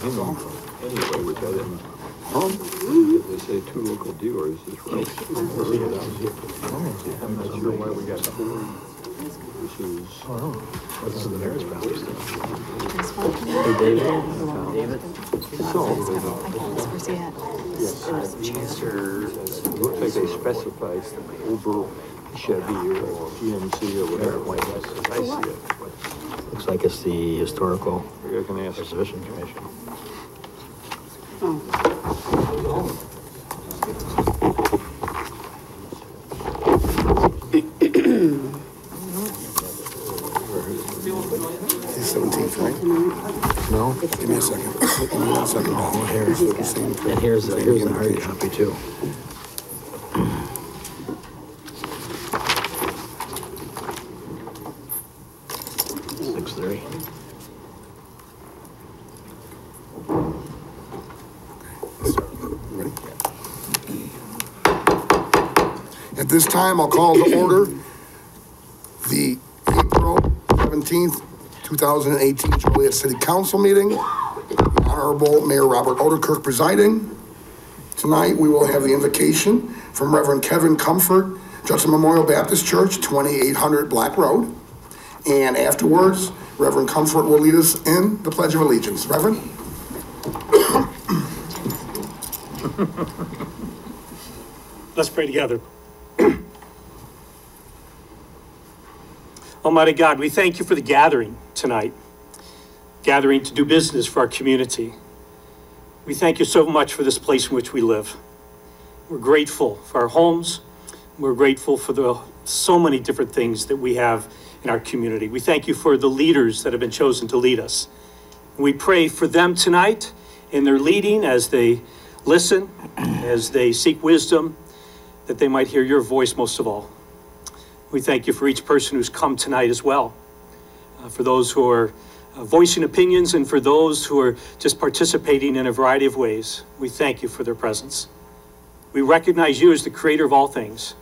to him anyway, which I didn't. They say 2 local dealers is right. I'm not sure why we got 4 versus. This is the marriage valley stuff. David. Looks like they specified over Chevy or GMC or whatever it was. I see it. Looks like it's the Historical You're gonna ask. Preservation Commission. He's 17th, right? No? Give me a second. Give me 1 second. Oh, here's the hard copy too. Ready? At this time, I'll call to order the April 17th, 2018 Joliet City Council meeting. The Honorable Mayor Robert Oderkirk presiding. Tonight, we will have the invocation from Reverend Kevin Comfort, Judson Memorial Baptist Church, 2800 Black Road. And afterwards, Reverend Comfort will lead us in the Pledge of Allegiance. Reverend? Let's pray together. Almighty God, we thank you for the gathering tonight, gathering to do business for our community. We thank you so much for this place in which we live. We're grateful for our homes. We're grateful for so many different things that we have in our community. We thank you for the leaders that have been chosen to lead us. We pray for them tonight in their leading as they listen, as they seek wisdom, that they might hear your voice most of all. We thank you for each person who's come tonight as well, for those who are voicing opinions and for those who are just participating in a variety of ways. We thank you for their presence. We recognize you as the creator of all things.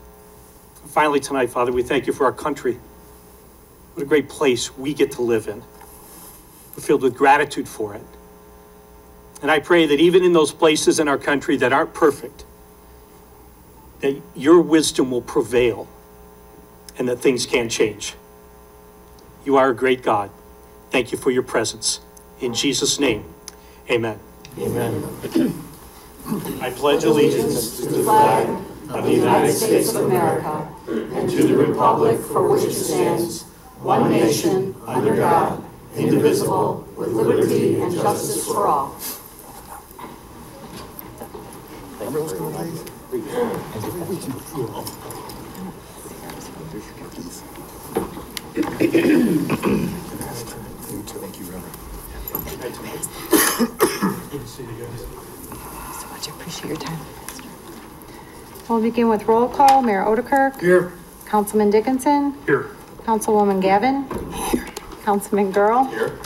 Finally tonight, Father, we thank you for our country. What a great place we get to live in. We're filled with gratitude for it. And I pray that even in those places in our country that aren't perfect, that your wisdom will prevail and that things can change. You are a great God. Thank you for your presence. In Jesus' name, amen. Amen. I pledge allegiance to the flag of the United States of America and to the republic for which it stands, one nation, under God, indivisible, with liberty and justice for all. Thank you, Reverend. Good to see you guys. So much. I appreciate your time. We'll begin with roll call. Mayor Oderkirk. Here. Councilman Dickinson. Here. Councilwoman Gavin. Here. Councilman Girl. Here.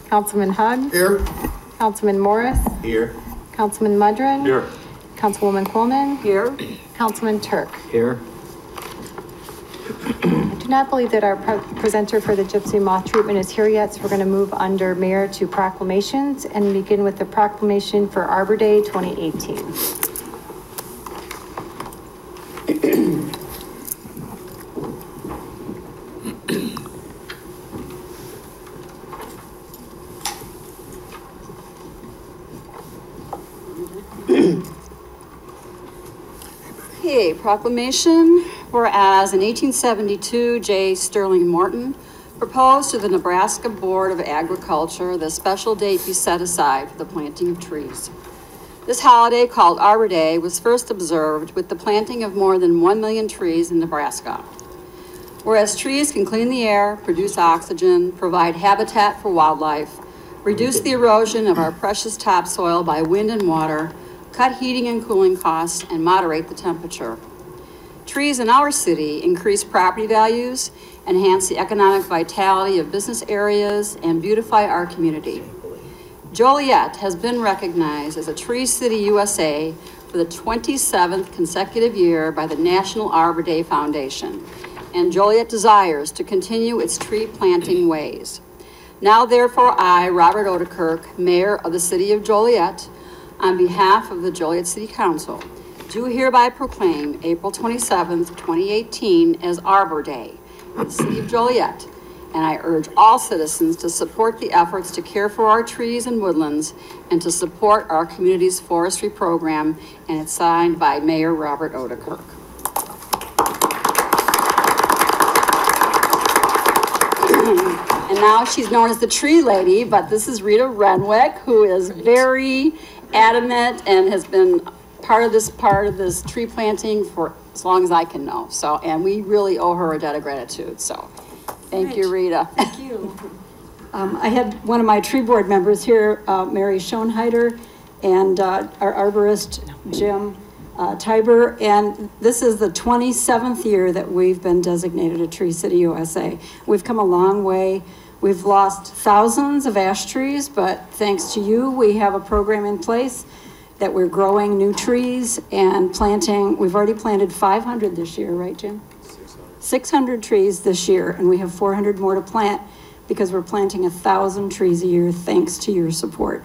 Councilman Hug. Here. Councilman Morris. Here. Councilman Mudrin. Here. Councilwoman Coleman. Here. Councilman Turk. Here. I do not believe that our presenter for the gypsy moth treatment is here yet, so we're going to move under mayor to proclamations and begin with the proclamation for Arbor Day 2018. Okay, proclamation. Whereas in 1872, J. Sterling Morton proposed to the Nebraska Board of Agriculture that a special date be set aside for the planting of trees. This holiday, called Arbor Day, was first observed with the planting of more than 1 million trees in Nebraska. Whereas trees can clean the air, produce oxygen, provide habitat for wildlife, reduce the erosion of our precious topsoil by wind and water, cut heating and cooling costs, and moderate the temperature. Trees in our city increase property values, enhance the economic vitality of business areas, and beautify our community. Joliet has been recognized as a Tree City USA for the 27th consecutive year by the National Arbor Day Foundation, and Joliet desires to continue its tree planting ways. Now therefore I, Robert Odekirk, Mayor of the City of Joliet, on behalf of the Joliet City Council, do hereby proclaim April 27th, 2018 as Arbor Day in the City of Joliet. And I urge all citizens to support the efforts to care for our trees and woodlands and to support our community's forestry program. And it's signed by Mayor Robert Odekirk. And now she's known as the tree lady, but this is Rita Renwick, who is very adamant and has been part of this tree planting for as long as I can know. So, and we really owe her a debt of gratitude. So thank you, Rita. Thank you. I had one of my tree board members here, Mary Schoenheider, and our arborist, Jim Tiber, and this is the 27th year that we've been designated a Tree City USA. We've come a long way. We've lost thousands of ash trees, but thanks to you, we have a program in place that we're growing new trees and planting. We've already planted 500 this year, right, Jim? 600 trees this year, and we have 400 more to plant because we're planting 1,000 trees a year thanks to your support,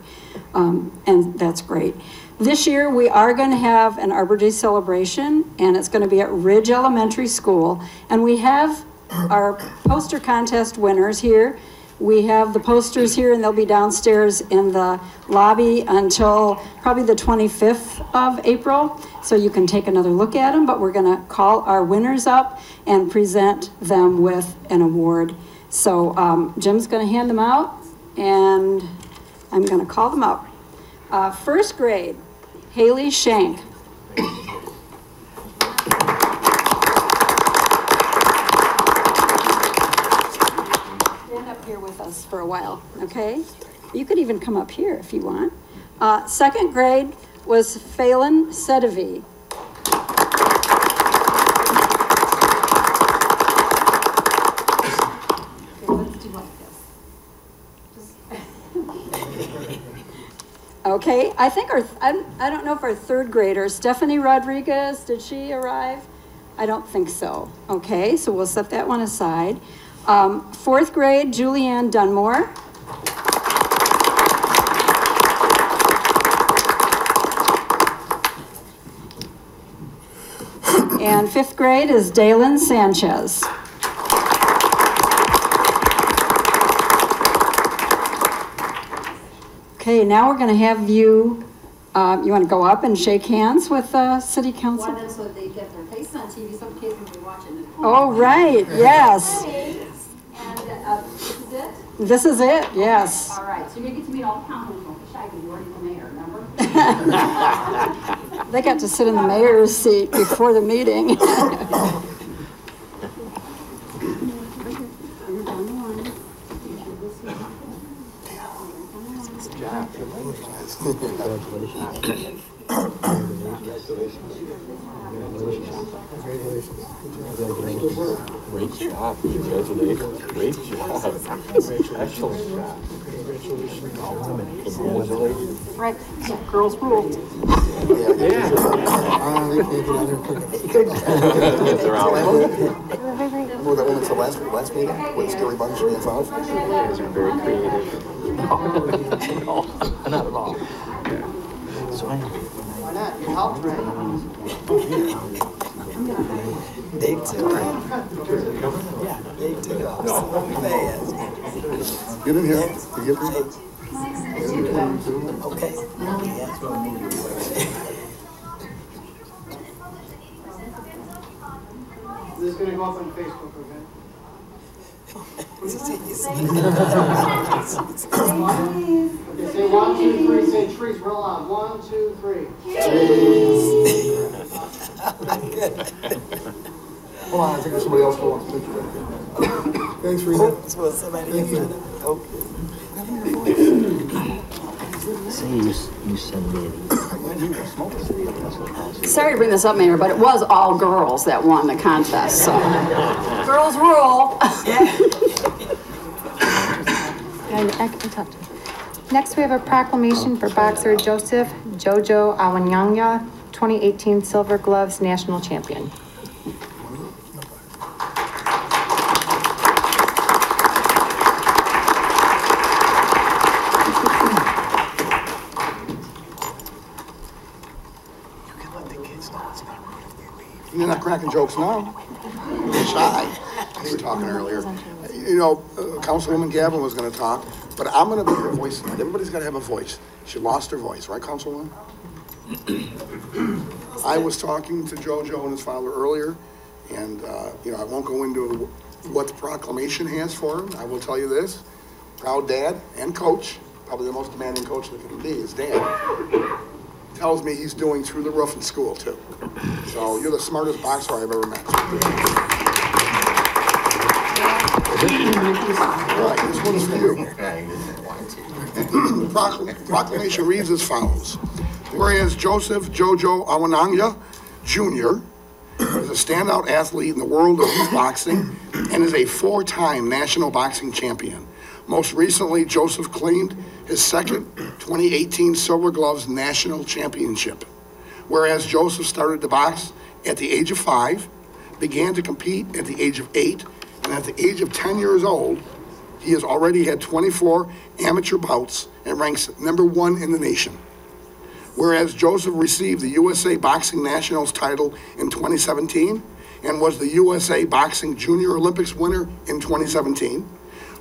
and that's great. This year, we are going to have an Arbor Day celebration, and it's going to be at Ridge Elementary School. And we have our poster contest winners here. We have the posters here, and they'll be downstairs in the lobby until probably the 25th of April. So you can take another look at them, but we're going to call our winners up and present them with an award. So Jim's going to hand them out, and I'm going to call them up. First grade, Haley Shank. Stand up here with us for a while, okay? You could even come up here if you want. Second grade was Phelan Sedavi. Okay, I think I don't know if our third grader, Stephanie Rodriguez, did she arrive? I don't think so. Okay, so we'll set that one aside. Fourth grade, Julianne Dunmore. And fifth grade is Dalen Sanchez. Okay, now we're going to have you, you want to go up and shake hands with the city council? Well, so they get their face on TV, so kids can be watching it. Oh, right, yes. And this is it? This is it, yes. All right, so you're going to get to meet all the councilmen. Don't be shy, because you're already the mayor, remember? They got to sit in the mayor's seat before the meeting. Great job. Congratulations. Great job. Excellent job. Congratulations. Right, so girls rule. Remember that one that's the last meeting, with Scary Bunch and Five? You guys are very creative. No, not at all. So I Why not? Your health, right? Dave took it. Yeah, Dave took it off. Get in here. You get in. Okay. This is gonna go up on Facebook, okay? Okay, say 1, 2, 3, say trees real loud. 1, 2, 3. Hold on, I think there's somebody else who wants to picture that. Thanks, Rita. Thank you. Say you send me an Sorry to bring this up, Mayor, but it was all girls that won the contest, so. Girls rule. I can talk to you. Next, we have a proclamation for boxer Joseph Jojo Awanyanga, 2018 Silver Gloves National Champion. You're not cracking jokes now. You're shy. You were talking earlier. You know, Councilwoman Gavin was gonna talk, but I'm gonna be her voice tonight. Everybody's gotta have a voice. She lost her voice, right, Councilwoman? I was talking to JoJo and his father earlier, and, you know, I won't go into what the proclamation has for him. I will tell you this, proud dad and coach, probably the most demanding coach that can be, his dad, tells me he's doing through the roof in school too. So you're the smartest boxer I've ever met. Right, this one's for you. The proclamation reads as follows. Whereas Joseph Jojo Awananya Jr. is a standout athlete in the world of youth boxing and is a 4-time national boxing champion. Most recently, Joseph claimed his second 2018 Silver Gloves National Championship. Whereas Joseph started to box at the age of 5, began to compete at the age of 8, and at the age of 10 years old, he has already had 24 amateur bouts and ranks #1 in the nation. Whereas Joseph received the USA Boxing Nationals title in 2017 and was the USA Boxing Junior Olympics winner in 2017.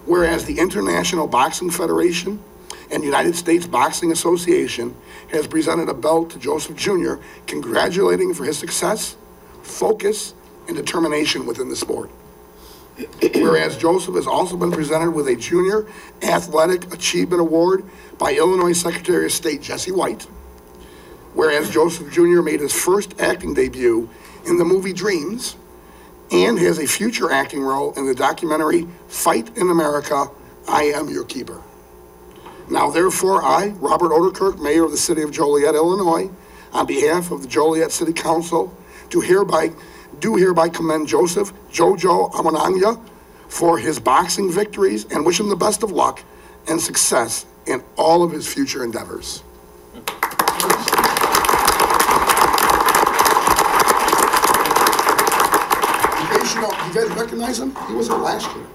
Whereas the International Boxing Federation and United States Boxing Association has presented a belt to Joseph Jr., congratulating him for his success, focus, and determination within the sport. Whereas Joseph has also been presented with a Junior Athletic Achievement Award by Illinois Secretary of State Jesse White. Whereas Joseph Jr. made his first acting debut in the movie Dreams and has a future acting role in the documentary Fight in America, I Am Your Keeper. Now therefore I, Robert Oderkirk, Mayor of the City of Joliet, Illinois, on behalf of the Joliet City Council, do hereby commend Joseph Jojo Amananya for his boxing victories and wish him the best of luck and success in all of his future endeavors. You guys recognize him? He was here last year.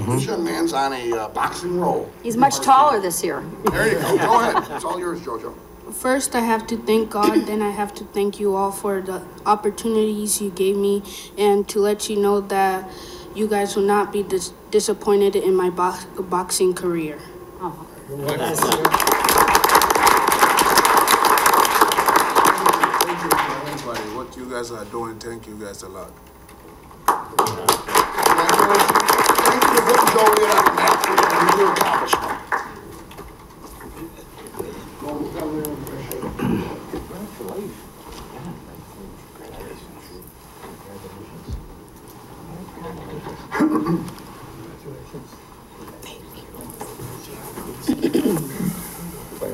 This young man's on a boxing roll. He's much taller this year. There you go. Go ahead. It's all yours, JoJo. First, I have to thank God, then I have to thank you all for the opportunities you gave me and to let you know that you guys will not be disappointed in my boxing career. Oh. Thank you for everybody. What you guys are doing, thank you guys a lot. Thank you for putting Joliet on the map for your accomplishment.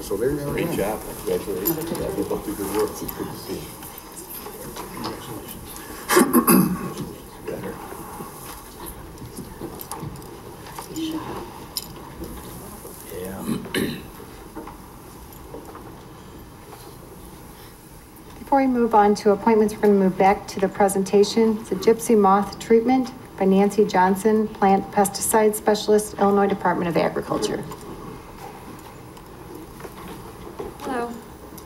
So there you go. Great job. Congratulations. Keep up the good work. It's good to see you. Before we move on to appointments, we're going to move back to the presentation. It's a gypsy moth treatment by Nancy Johnson, Plant Pesticide Specialist, Illinois Department of Agriculture. Hello.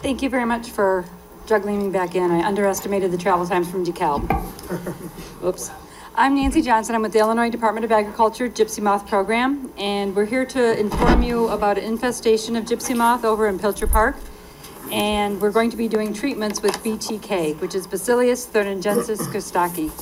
Thank you very much for juggling me back in. I underestimated the travel times from DeKalb. Oops. I'm Nancy Johnson. I'm with the Illinois Department of Agriculture Gypsy Moth Program, and we're here to inform you about an infestation of gypsy moth over in Pilcher Park. And we're going to be doing treatments with BTK, which is Bacillus thuringiensis kostaki.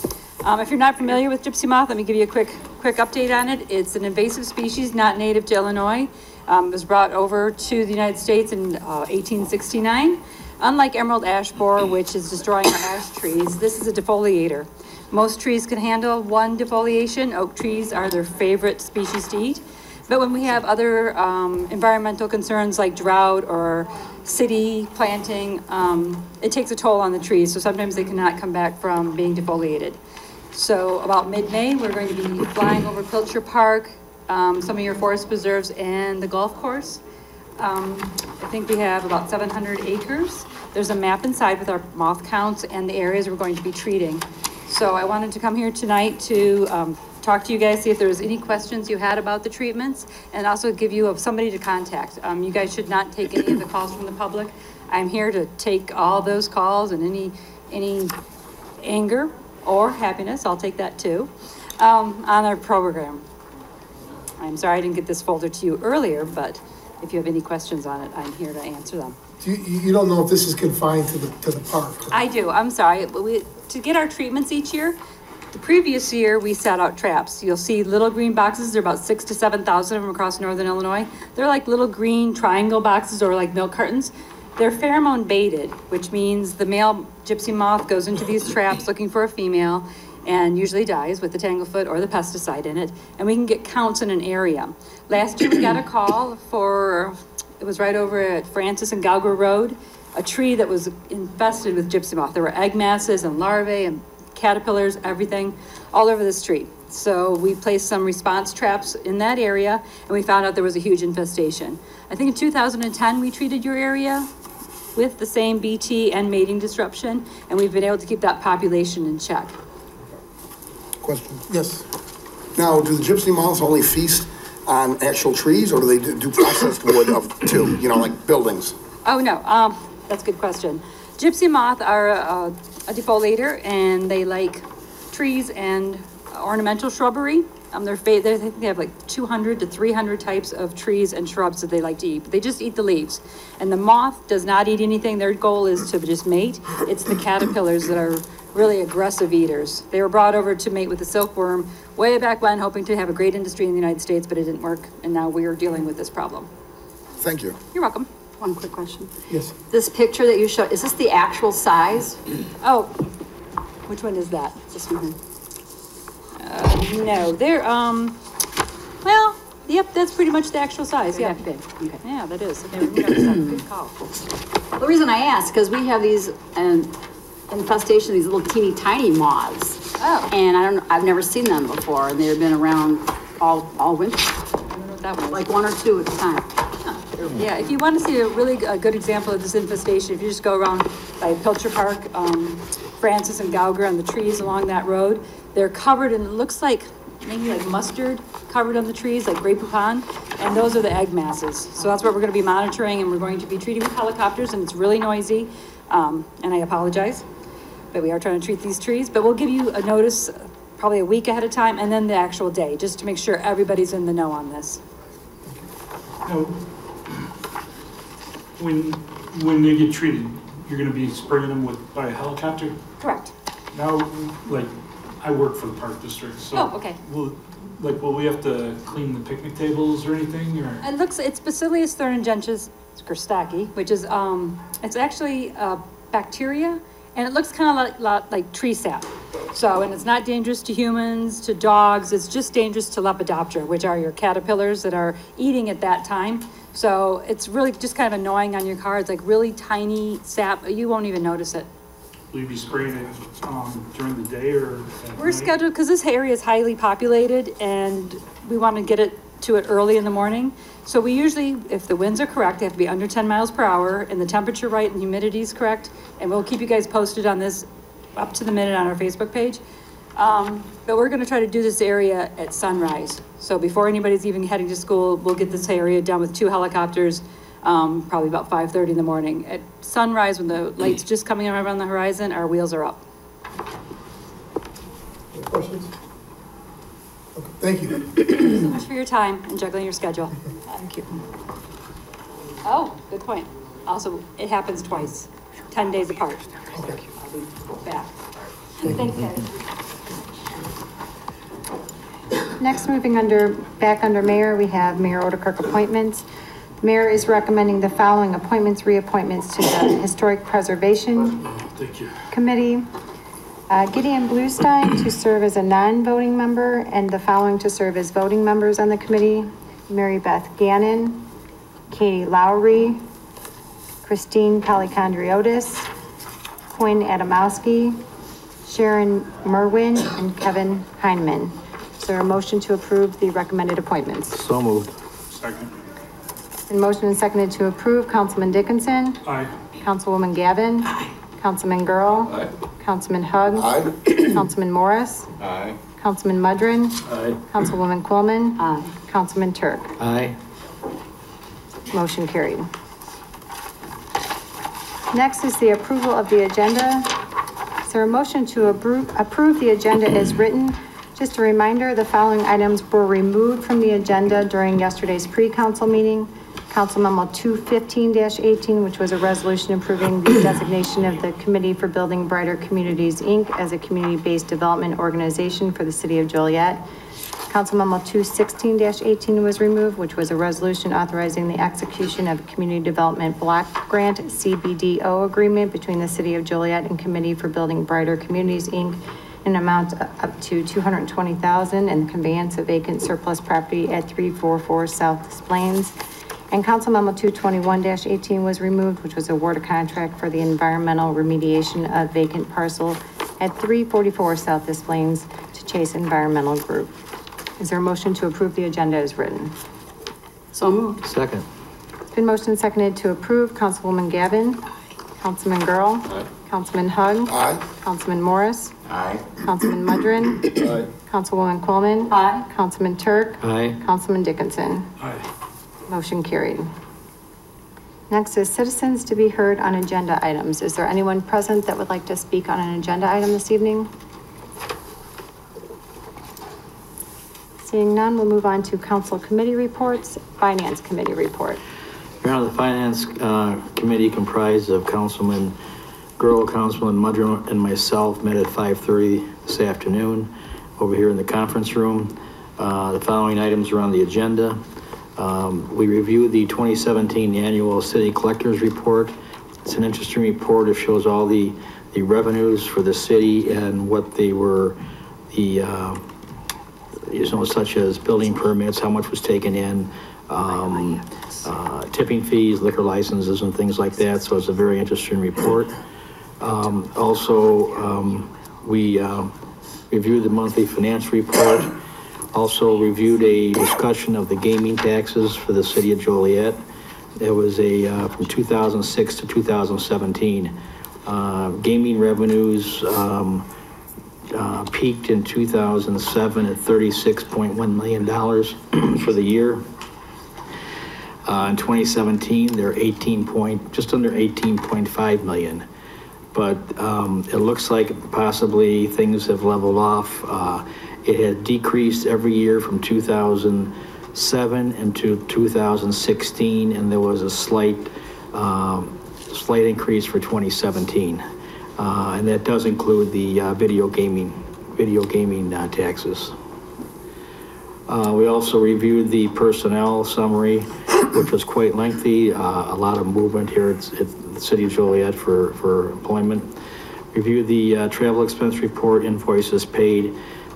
If you're not familiar with gypsy moth, let me give you a quick update on it. It's an invasive species not native to Illinois. It was brought over to the United States in 1869. Unlike emerald ash borer, which is destroying our ash trees, this is a defoliator. Most trees can handle one defoliation. Oak trees are their favorite species to eat. But when we have other environmental concerns like drought or city planting, it takes a toll on the trees. So sometimes they cannot come back from being defoliated. So about mid-May, we're going to be flying over Pilcher Park, some of your forest preserves, and the golf course. I think we have about 700 acres. There's a map inside with our moth counts and the areas we're going to be treating. So I wanted to come here tonight to talk to you guys, see if there was any questions you had about the treatments, and also give you somebody to contact. You guys should not take any of the calls from the public. I'm here to take all those calls and any anger or happiness, I'll take that too, on our program. I'm sorry I didn't get this folder to you earlier, but if you have any questions on it, I'm here to answer them. You don't know if this is confined to the park? I do, I'm sorry. To get our treatments each year, the previous year, we set out traps. You'll see little green boxes. There are about 6,000 to 7,000 of them across northern Illinois. They're like little green triangle boxes or like milk cartons. They're pheromone baited, which means the male gypsy moth goes into these traps looking for a female and usually dies with the tanglefoot or the pesticide in it. And we can get counts in an area. Last year, we got a call it was right over at Francis and Gauger Road, a tree that was infested with gypsy moth. There were egg masses and larvae and caterpillars, everything, all over this tree. So we placed some response traps in that area, and we found out there was a huge infestation. I think in 2010, we treated your area with the same BT and mating disruption, and we've been able to keep that population in check. Question? Yes. Now, do the gypsy moths only feast on actual trees, or do they do processed wood too, like buildings? Oh, no, that's a good question. Gypsy moth are a defoliator, and they like trees and ornamental shrubbery. They have like 200 to 300 types of trees and shrubs that they like to eat, but they just eat the leaves. And the moth does not eat anything. Their goal is to just mate. It's the caterpillars that are really aggressive eaters. They were brought over to mate with the silkworm way back when, hoping to have a great industry in the United States, but it didn't work. And now we are dealing with this problem. Thank you. You're welcome. One quick question. Yes. This picture that you showed, is this the actual size? Oh, which one is that? This one here. No, they're, well, yep, that's pretty much the actual size, yeah. Big. Okay. Yeah, that is. I never noticed that. Good call. The reason I ask, because we have these infestation, these little teeny tiny moths. Oh. And I've never seen them before, and they've been around all winter. I don't know what that was. Like 1 or 2 at a time. Yeah, if you want to see a really good example of this infestation, if you just go around by Pilcher Park, Francis and Gauger on the trees along that road, they're covered in, it looks like maybe like mustard covered on the trees, like Grey Poupon, and those are the egg masses. So that's what we're going to be monitoring, and we're going to be treating with helicopters, and it's really noisy, and I apologize, but we are trying to treat these trees. But we'll give you a notice probably a week ahead of time, and then the actual day, just to make sure everybody's in the know on this. Now, when they get treated, you're going to be spraying them by a helicopter? Correct. Now, like, I work for the park district, so. Oh, okay. Will we have to clean the picnic tables or anything, or? It's Bacillus thuringiensis Gerstacki, which is, it's actually bacteria, and it looks kind of like tree sap. So, and it's not dangerous to humans, to dogs, it's just dangerous to Lepidoptera, which are your caterpillars that are eating at that time. So it's really just kind of annoying on your car. It's like really tiny sap. You won't even notice it. Will you be spraying it during the day or at We're night? scheduled, because this area is highly populated and we want to get it to it early in the morning. So we usually, if the winds are correct, they have to be under 10 miles per hour and the temperature right and humidity is correct. And we'll keep you guys posted on this up to the minute on our Facebook page. But we're going to try to do this area at sunrise. So before anybody's even heading to school, we'll get this area done with 2 helicopters, probably about 5:30 in the morning. At sunrise, when the light's just coming around the horizon, our wheels are up. Any questions? Okay, thank you. Thank you so much for your time and juggling your schedule. Thank you. Oh, good point. Also, it happens twice, 10 days apart. Okay. I'll be back. Thanks, guys. Next, moving back under mayor, we have Mayor Odekirk appointments. Mayor is recommending the following appointments, reappointments to the Historic Preservation Committee. Gideon Bluestein to serve as a non-voting member, and the following to serve as voting members on the committee: Mary Beth Gannon, Katie Lowry, Christine Polychondriotis, Quinn Adamowski, Sharon Merwin, and Kevin Heineman. Is there a motion to approve the recommended appointments? So moved. Second. And motion and seconded to approve. Councilman Dickinson. Aye. Councilwoman Gavin. Aye. Councilman Girl. Aye. Councilman Hug. Aye. Councilman Morris. Aye. Councilman Mudrin. Aye. Councilwoman Coleman. Aye. Councilman Turk. Aye. Motion carried. Next is the approval of the agenda. Is there a motion to approve the agenda as written? Just a reminder, the following items were removed from the agenda during yesterday's pre-council meeting. Council Memo 215-18, which was a resolution approving the designation of the Committee for Building Brighter Communities, Inc. as a community-based development organization for the city of Joliet. Council Memo 216-18 was removed, which was a resolution authorizing the execution of a Community Development Block Grant CBDO agreement between the city of Joliet and Committee for Building Brighter Communities, Inc. in an amount up to $220,000 and the conveyance of vacant surplus property at 344 South Des Plaines. And Council Memo 221-18 was removed, which was award a contract for the environmental remediation of vacant parcel at 344 South Des Plaines to Chase Environmental Group. Is there a motion to approve the agenda as written? So moved. Second. It's been motioned and seconded to approve. Councilwoman Gavin. Councilman Girl. Aye. Councilman Hug. Aye. Councilman Morris. Aye. Councilman Mudrin. Aye. Councilwoman Coleman. Aye. Councilman Turk. Aye. Councilman Dickinson. Motion carried. Next is citizens to be heard on agenda items. Is there anyone present that would like to speak on an agenda item this evening? Seeing none, we'll move on to council committee reports. Finance committee report. Your Honor, the Finance Committee comprised of Councilman Girl, Councilman Mudron, and myself met at 5:30 this afternoon over here in the conference room. The following items are on the agenda. We reviewed the 2017 annual city collectors report. It's an interesting report. It shows all the revenues for the city and what they were, such as building permits, how much was taken in, tipping fees, liquor licenses, and things like that. So it's a very interesting report. We reviewed the monthly finance report. Also reviewed a discussion of the gaming taxes for the city of Joliet. It was from 2006 to 2017. Gaming revenues peaked in 2007 at $36.1 million for the year. In 2017, they're just under 18.5 million. But it looks like possibly things have leveled off. It had decreased every year from 2007 into 2016, and there was a slight increase for 2017. And that does include the video gaming taxes. We also reviewed the personnel summary, which was quite lengthy. A lot of movement here at the city of Joliet for employment. Reviewed the travel expense report, invoices paid,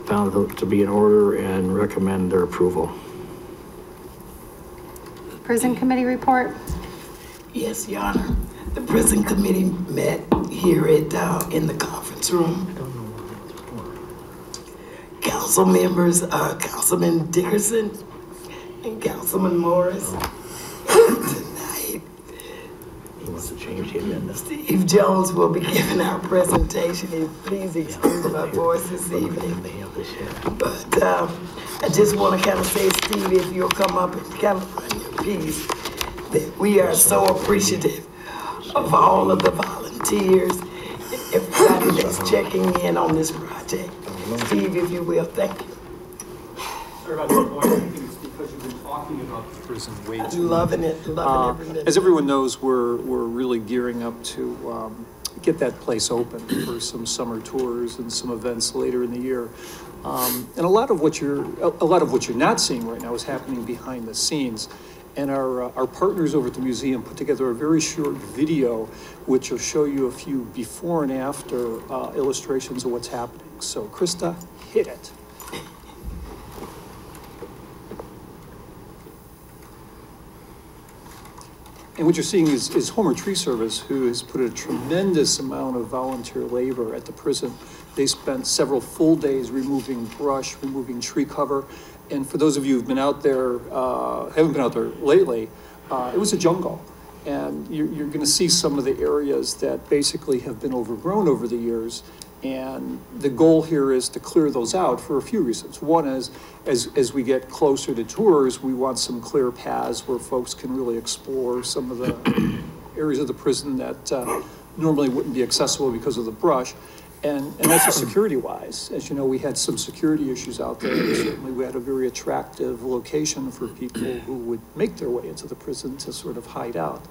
found to be in order, and recommend their approval. Prison committee report. Yes, Your Honor. The prison committee met here in the conference room. Council members, Councilman Dickinson and Councilman Morris. Tonight, He wants to change the agenda. Steve Jones will be giving our presentation, and please excuse my voice this evening. But I just want to kind of say, Steve, if you'll come up and kind of run your piece, that we are so appreciative of all of the volunteers, everybody that's checking in on this project. Steve, if you will, thank you. Sorry about that, Boyd. I think it's because you've been talking about the prison way too much. Loving it, loving every minute. As everyone knows, we're really gearing up to get that place open for some summer tours and some events later in the year. And a lot of what you're not seeing right now is happening behind the scenes. And our partners over at the museum put together a very short video, which will show you a few before and after illustrations of what's happening. So, Krista, hit it. And what you're seeing is Homer Tree Service, who has put a tremendous amount of volunteer labor at the prison. They spent several full days removing brush, removing tree cover. And for those of you who've been out there, haven't been out there lately, it was a jungle. And you're going to see some of the areas that basically have been overgrown over the years. And the goal here is to clear those out for a few reasons. One is, as we get closer to tours, we want some clear paths where folks can really explore some of the areas of the prison that normally wouldn't be accessible because of the brush. And also security-wise, as you know, we had some security issues out there. And certainly, we had a very attractive location for people who would make their way into the prison to sort of hide out.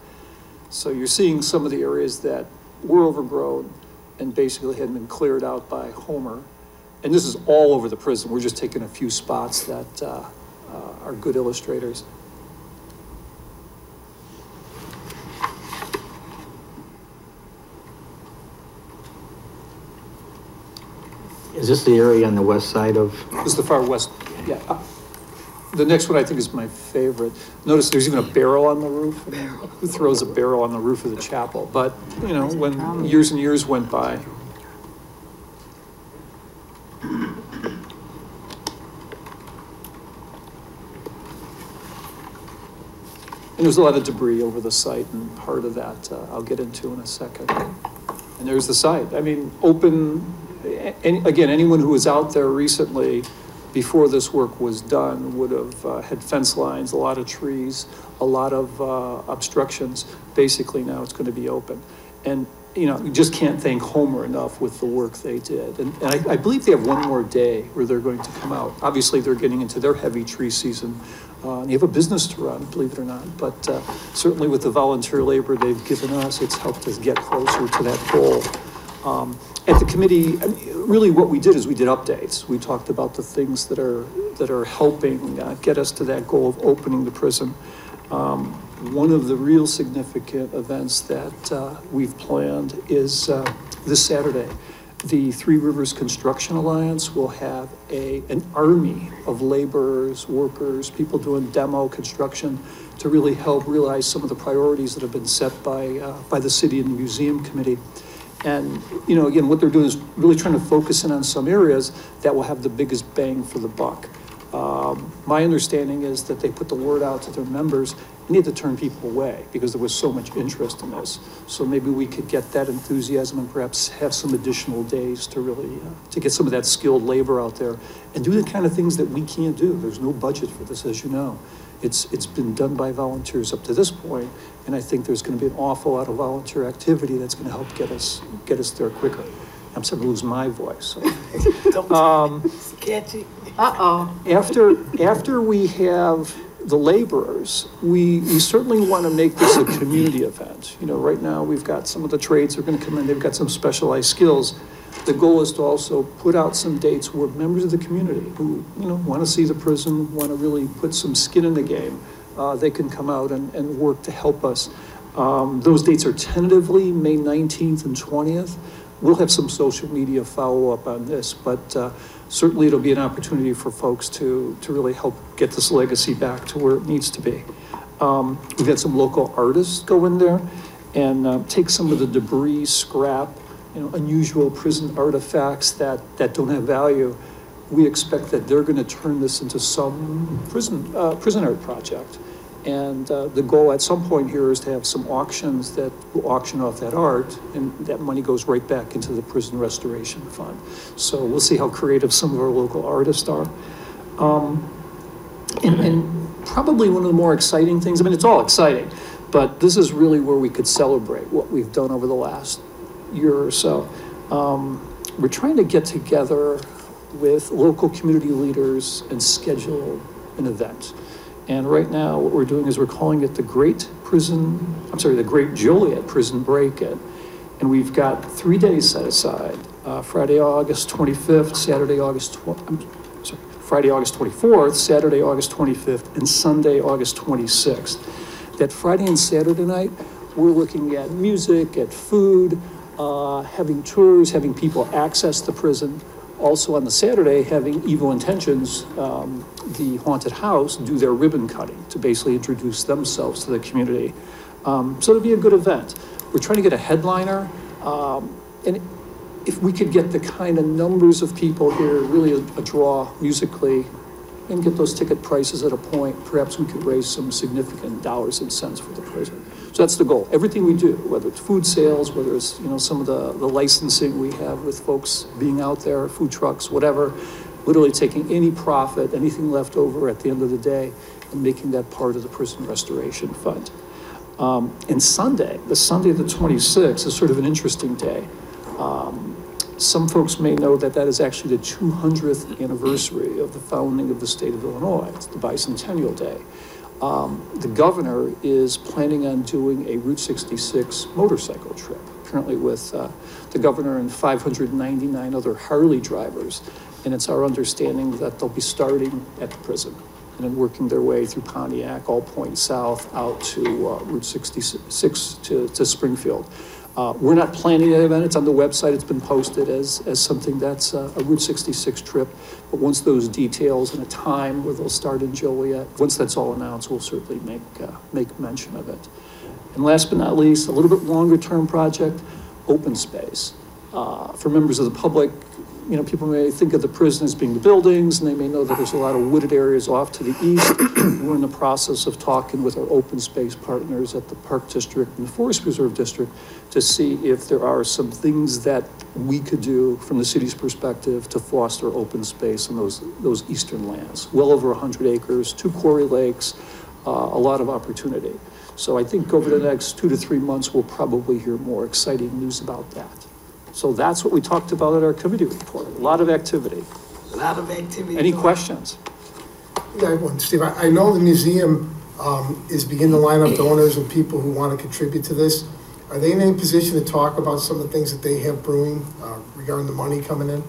So you're seeing some of the areas that were overgrown and basically had been cleared out by Homer. And this is all over the prison. We're just taking a few spots that are good illustrators. Is this the area on the west side of? This is the far west, yeah. The next one I think is my favorite. Notice there's even a barrel on the roof. I mean, who throws a barrel on the roof of the chapel? But, you know, when years and years went by. And there's a lot of debris over the site, and part of that I'll get into in a second. And there's the site. I mean, open, again, anyone who was out there recently before this work was done would have had fence lines, a lot of trees, a lot of obstructions. Basically now it's going to be open. And, you know, you just can't thank Homer enough with the work they did. And I believe they have one more day where they're going to come out. Obviously they're getting into their heavy tree season. They have a business to run, believe it or not, but certainly with the volunteer labor they've given us, it's helped us get closer to that goal. At the committee, really what we did is we did updates. We talked about the things that are helping get us to that goal of opening the prison. One of the real significant events that we've planned is this Saturday. The Three Rivers Construction Alliance will have an army of laborers, workers, people doing demo construction to really help realize some of the priorities that have been set by the city and the museum committee. And, you know, again, what they're doing is really trying to focus in on some areas that will have the biggest bang for the buck. My understanding is that they put the word out to their members and they had to turn people away because there was so much interest in this. So maybe we could get that enthusiasm and perhaps have some additional days to really, to get some of that skilled labor out there and do the kind of things that we can't do. There's no budget for this, as you know. It's been done by volunteers up to this point, and I think there's going to be an awful lot of volunteer activity that's going to help get us there quicker. I'm starting to lose my voice. So. Sketchy. After we have the laborers, we certainly want to make this a community event. You know, right now we've got some of the trades that are going to come in. They've got some specialized skills. The goal is to also put out some dates where members of the community who, you know, want to see the prison, want to really put some skin in the game, they can come out and work to help us. Those dates are tentatively May 19th and 20th. We'll have some social media follow-up on this, but certainly it'll be an opportunity for folks to really help get this legacy back to where it needs to be. We've had some local artists go in there and take some of the debris, scrap, you know, unusual prison artifacts that don't have value. We expect that they're going to turn this into some prison art project. And the goal at some point here is to have some auctions that will auction off that art, and that money goes right back into the prison restoration fund. So we'll see how creative some of our local artists are. And probably one of the more exciting things, I mean, it's all exciting, but this is really where we could celebrate what we've done over the last year or so. We're trying to get together with local community leaders and schedule an event. And right now, what we're doing is we're calling it the Great Joliet Prison Break-In. And we've got 3 days set aside, Friday, August 25th, Friday, August 24th, Saturday, August 25th, and Sunday, August 26th. That Friday and Saturday night, we're looking at music, at food, having tours, having people access the prison. Also on the Saturday, having Evil Intentions, the haunted house, do their ribbon cutting to basically introduce themselves to the community. So it'll be a good event. We're trying to get a headliner, and if we could get the kind of numbers of people here, really a draw musically, and get those ticket prices at a point, perhaps we could raise some significant dollars and cents for the prison. So that's the goal. Everything we do, whether it's food sales, whether it's, you know, some of the licensing we have with folks being out there, food trucks, whatever, literally taking any profit, anything left over at the end of the day, and making that part of the prison restoration fund. And Sunday, the 26th, is sort of an interesting day. some folks may know that that is actually the 200th anniversary of the founding of the state of Illinois. It's the bicentennial day. The governor is planning on doing a Route 66 motorcycle trip, apparently with the governor and 599 other Harley drivers. And it's our understanding that they'll be starting at the prison and then working their way through Pontiac, all points south, out to Route 66 to Springfield. We're not planning that event. It's on the website. It's been posted as something that's a Route 66 trip. But once those details and a time where they'll start in Joliet, once that's all announced, we'll certainly make mention of it. And last but not least, a little bit longer term project, open space. For members of the public, you know, people may think of the prison as being the buildings, and they may know that there's a lot of wooded areas off to the east. We're in the process of talking with our open space partners at the Park District and the Forest Preserve District to see if there are some things that we could do from the city's perspective to foster open space in those eastern lands. Well over 100 acres, 2 quarry lakes, a lot of opportunity. So I think over the next 2 to 3 months, we'll probably hear more exciting news about that. So that's what we talked about at our committee report. A lot of activity. A lot of activity. Any questions? Yeah, I have one. Steve, I know the museum is beginning to line up donors and people who want to contribute to this. Are they in any position to talk about some of the things that they have brewing regarding the money coming in?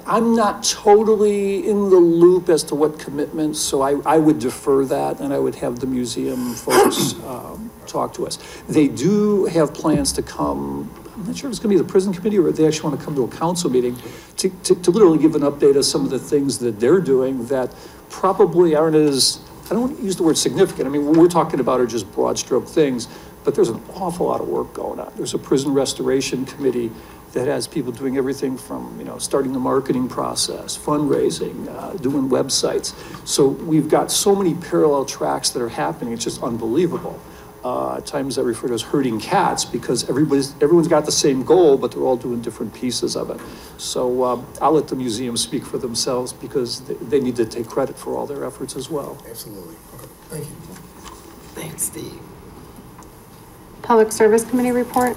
I'm not totally in the loop as to what commitments, so I would defer that, and I would have the museum folks talk to us. They do have plans to come. I'm not sure if it's going to be the prison committee or they actually want to come to a council meeting to literally give an update of some of the things that they're doing that probably aren't as, I don't want to use the word significant. I mean, what we're talking about are just broad stroke things, but there's an awful lot of work going on. There's a prison restoration committee that has people doing everything from, you know, starting the marketing process, fundraising, doing websites. So we've got so many parallel tracks that are happening. It's just unbelievable. At times I refer to as herding cats because everyone's got the same goal, but they're all doing different pieces of it. So I'll let the museum speak for themselves because they need to take credit for all their efforts as well. Absolutely. Okay. Thank you. Thanks, Steve. Public Service Committee report.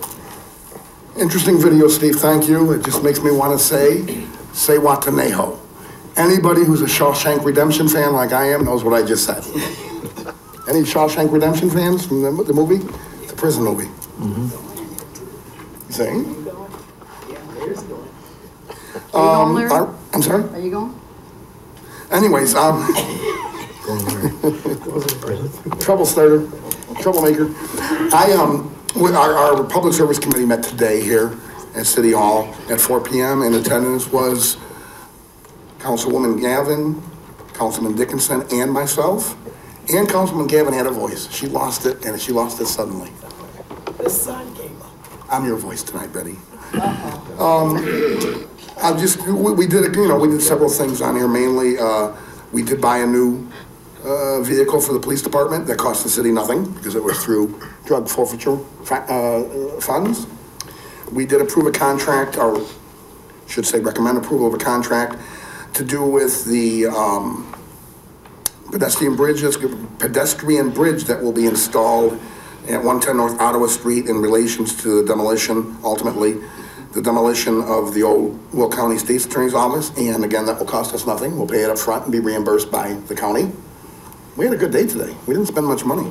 Interesting video, Steve, thank you. It just makes me want to say Watanejo. Anybody who's a Shawshank Redemption fan like I am knows what I just said. Any Shawshank Redemption fans from the movie? It's a prison movie. Mm-hmm. You saying? I'm sorry? Are you going? Anyways, trouble starter, troublemaker. Our Public Service Committee met today here at City Hall at 4 p.m. In attendance was Councilwoman Gavin, Councilman Dickinson, and myself. And Councilman Gavin had a voice. She lost it, and she lost it suddenly. The sun came up. I'm your voice tonight, Betty. We did several things on here. Mainly, we did buy a new vehicle for the police department that cost the city nothing because it was through drug forfeiture funds. We did approve a contract, or should say recommend approval of a contract to do with the pedestrian bridge that will be installed at 110 North Ottawa Street in relations to the demolition, ultimately, the demolition of the old Will County State's Attorney's Office. And again, that will cost us nothing. We'll pay it up front and be reimbursed by the county. We had a good day today. We didn't spend much money.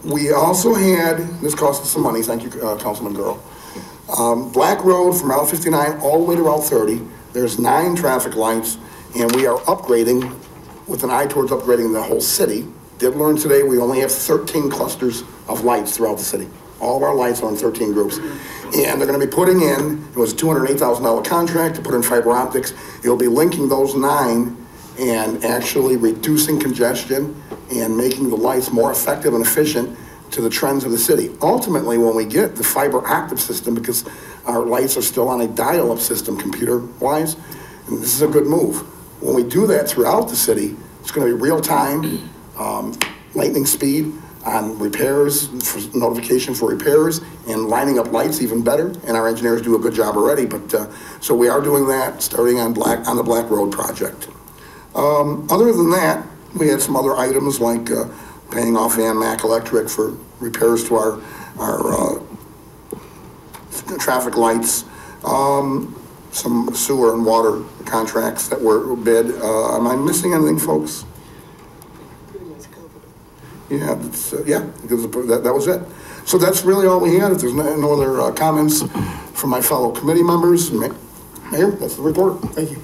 We also had, this cost us some money, thank you, Councilman Girl. Black Road from Route 59 all the way to Route 30. There's 9 traffic lights, and we are upgrading with an eye towards upgrading the whole city. Did learn today we only have 13 clusters of lights throughout the city. All of our lights are in 13 groups. And they're going to be putting in, it was a $208,000 contract to put in fiber optics. It'll be linking those 9 and actually reducing congestion and making the lights more effective and efficient to the trends of the city. Ultimately, when we get the fiber optic system, because our lights are still on a dial-up system computer-wise, and this is a good move. When we do that throughout the city, it's going to be real-time, lightning speed on repairs, for notification for repairs, and lining up lights even better. And our engineers do a good job already. But so we are doing that, starting on the Black Road project. Other than that, we had some other items like paying off Van Mack Electric for repairs to our traffic lights, some sewer and water contracts that were bid. Am I missing anything, folks? Yeah, because that was it. So that's really all we had. If there's no other comments from my fellow committee members, Mayor, that's the report. Thank you.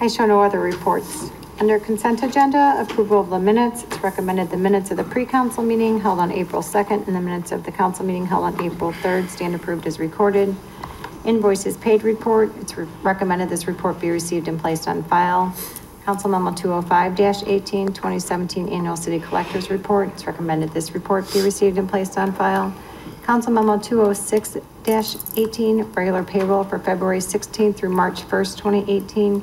I show no other reports. Under consent agenda, approval of the minutes. It's recommended the minutes of the pre-council meeting held on April 2nd and the minutes of the council meeting held on April 3rd stand approved as recorded. Invoices paid report. It's recommended this report be received and placed on file. Council Memo 205-18, 2017 Annual City Collectors Report. It's recommended this report be received and placed on file. Council Memo 206-18, regular payroll for February 16th through March 1st, 2018,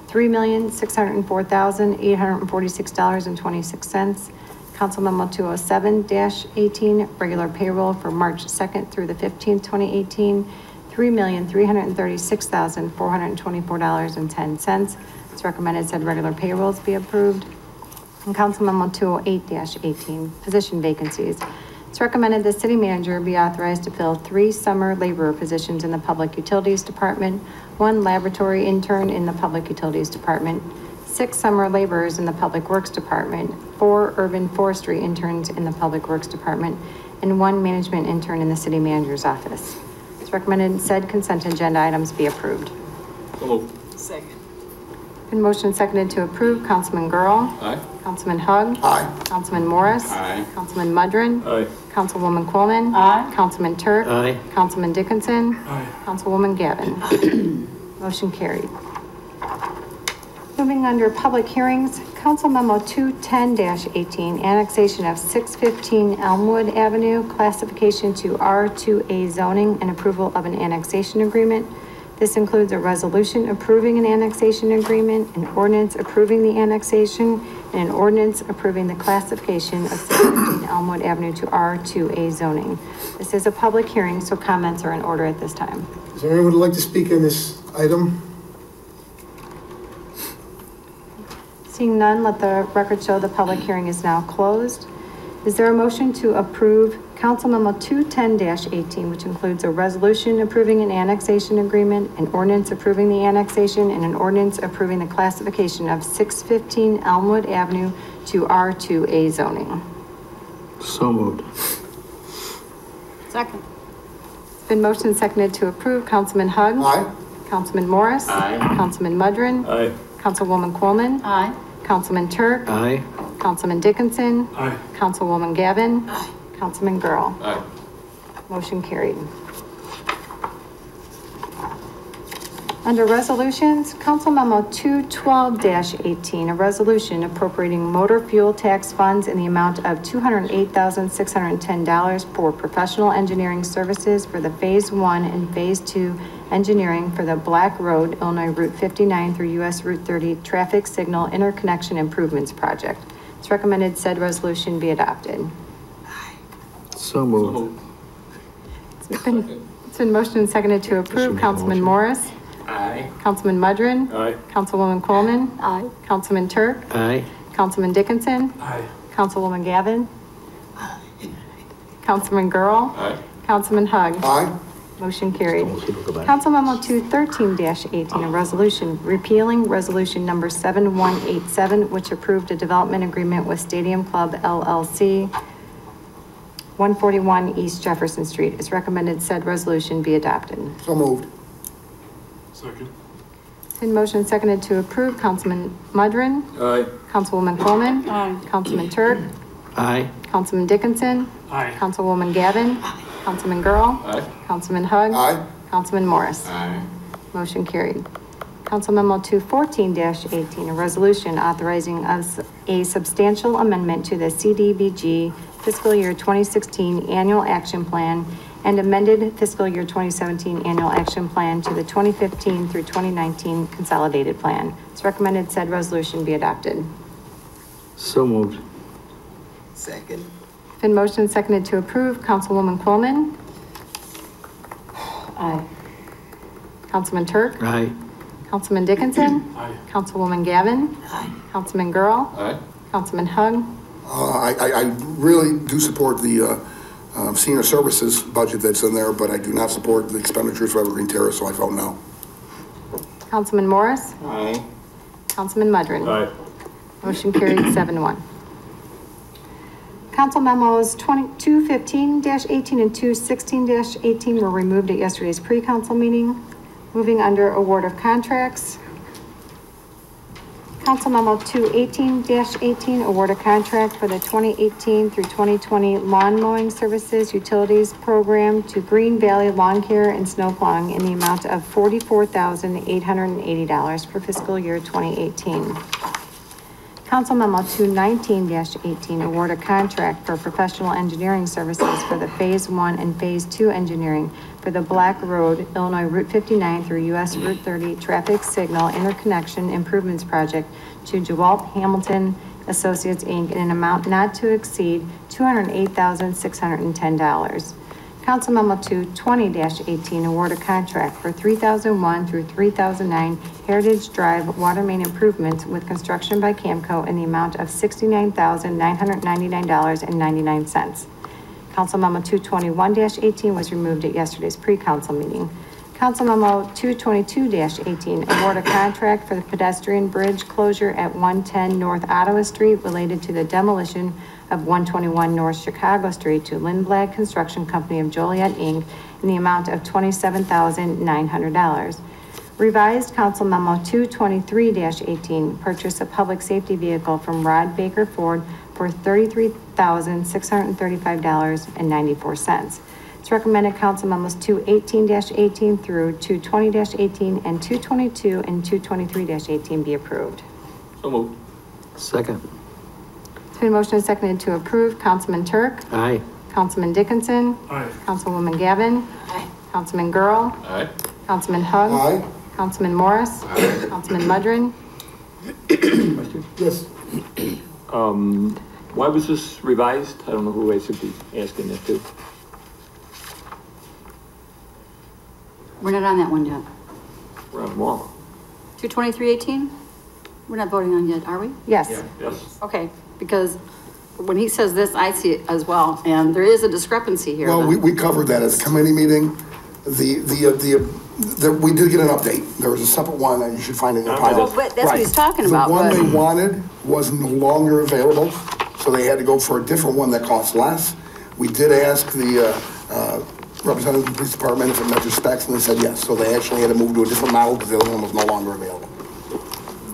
$3,604,846.26. Council Memo 207-18, regular payroll for March 2nd through the 15th, 2018, $3,336,424.10. It's recommended said regular payrolls be approved. And Council Memo 208-18, position vacancies. It's recommended the city manager be authorized to fill 3 summer laborer positions in the Public Utilities Department, 1 laboratory intern in the Public Utilities Department, 6 summer laborers in the Public Works Department, 4 urban forestry interns in the Public Works Department, and 1 management intern in the city manager's office. It's recommended said consent agenda items be approved. Second. Been motion seconded to approve. Councilman Girl. Aye. Councilman Hug. Aye. Councilman Morris. Aye. Councilman Mudrin. Aye. Councilwoman Coleman. Aye. Councilman Turk. Aye. Councilman Dickinson. Aye. Councilwoman Gavin. Motion carried. Moving under public hearings, Council Memo 210-18, annexation of 615 Elmwood Avenue, classification to R2A zoning and approval of an annexation agreement. This includes a resolution approving an annexation agreement, an ordinance approving the annexation, and an ordinance approving the classification of 615 Elmwood Avenue to R2A zoning. This is a public hearing, so comments are in order at this time. Is there anyone who would like to speak on this item? Seeing none, let the record show the public hearing is now closed. Is there a motion to approve Council Memo 210-18, which includes a resolution approving an annexation agreement, an ordinance approving the annexation, and an ordinance approving the classification of 615 Elmwood Avenue to R2A zoning? So moved. Second. It's been motioned and seconded to approve. Councilman Hug. Aye. Councilman Morris. Aye. Councilman Mudrin. Aye. Councilwoman Coleman. Aye. Councilman Turk. Aye. Councilman Dickinson. Aye. Councilwoman Gavin. Aye. Councilman Girl. Aye. Motion carried. Under resolutions, Council Memo 212-18, a resolution appropriating motor fuel tax funds in the amount of $208,610 for professional engineering services for the Phase 1 and Phase 2 engineering for the Black Road, Illinois Route 59 through US Route 30 Traffic Signal Interconnection Improvements Project. It's recommended said resolution be adopted. So moved. It's been motioned and seconded to approve. Councilman Morris. Aye. Councilman Mudrin. Aye. Councilwoman Coleman. Aye. Councilman Turk. Aye. Councilman Dickinson. Aye. Councilwoman Gavin. Councilman Girl. Aye. Councilman Hug. Aye. Motion carried. Council Memo 213-18, a resolution repealing resolution number 7187, which approved a development agreement with Stadium Club LLC, 141 East Jefferson Street. It's recommended said resolution be adopted. So moved. Second. In motion seconded to approve. Councilman Mudrin. Aye. Councilwoman Coleman. Aye. Councilman Turk. Aye. Councilman Dickinson. Aye. Councilwoman Gavin. Councilman Girl. Aye. Councilman Hug. Aye. Councilman Morris. Aye. Motion carried. Council Memo 214-18, a resolution authorizing a substantial amendment to the CDBG fiscal year 2016 annual action plan and amended fiscal year 2017 annual action plan to the 2015 through 2019 consolidated plan. It's recommended said resolution be adopted. So moved. Second. Been motioned and seconded to approve. Councilwoman Coleman. Aye. Councilman Turk. Aye. Councilman Dickinson. Aye. Councilwoman Gavin. Aye. Councilman Girl. Aye. Councilman Hug. I really do support the senior services budget that's in there, but I do not support the expenditures for Evergreen Terrace, so I vote no. Councilman Morris? Aye. Councilman Mudrin? Aye. Motion carried 7-1. Council memos 215-18 and 216-18 were removed at yesterday's pre-council meeting. Moving under award of contracts. Council memo 218-18, award a contract for the 2018 through 2020 lawn mowing services utilities program to Green Valley Lawn Care and Snow Plowing in the amount of $44,880 for fiscal year 2018. Council memo 219-18, award a contract for professional engineering services for the Phase 1 and Phase 2 engineering for the Black Road, Illinois Route 59 through US Route 30 traffic signal interconnection improvements project to Joliet Hamilton Associates, Inc. in an amount not to exceed $208,610. Council memo 220-18, award a contract for 3001 through 3009 Heritage Drive water main improvements with construction by Camco in the amount of $69,999.99. Council memo 221-18 was removed at yesterday's pre-council meeting. Council memo 222-18, award a contract for the pedestrian bridge closure at 110 North Ottawa Street related to the demolition of 121 North Chicago Street to Lindblad Construction Company of Joliet, Inc. in the amount of $27,900. Revised Council Memo 223-18, purchase a public safety vehicle from Rod Baker Ford for $33,635.94. It's recommended Council Memos 218-18 through 220-18 and 222 and 223-18 be approved. So moved. Second. It's been motioned and seconded to approve. Councilman Turk? Aye. Councilman Dickinson? Aye. Councilwoman Gavin? Aye. Councilman Girl? Aye. Councilman Hug? Aye. Councilman Morris? Aye. Councilman Mudrin? Yes. Why was this revised? I don't know who I should be asking that to. We're not on that one yet. We're on wall. 223-18? We're not voting on yet, are we? Yes. Yes. Okay, because when he says this, I see it as well, and there is a discrepancy here. Well, then. we covered that as a committee meeting. We did get an update. There was a separate one that you should find in your file. Well, but that's what he's talking about. The one but- they wanted was no longer available, so they had to go for a different one that costs less. We did ask the representative of the police department if it met their specs, and they said yes. So they actually had to move to a different model because the other one was no longer available.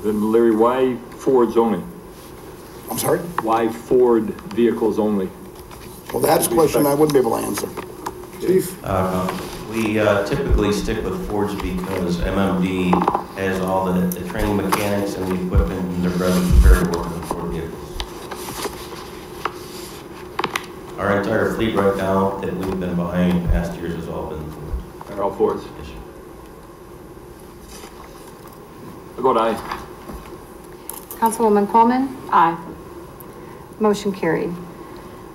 Then Larry, why Fords only? I'm sorry? Why Ford vehicles only? Well, that's a question I wouldn't be able to answer. Chief? We typically stick with Fords because MMD has all the training mechanics and the equipment, and they're better prepared to work with Ford vehicles. Our entire fleet right now that we've been buying in past years has all been Ford. They're all Fords? Yes, sir. I vote aye. Councilwoman Coleman? Aye. Motion carried.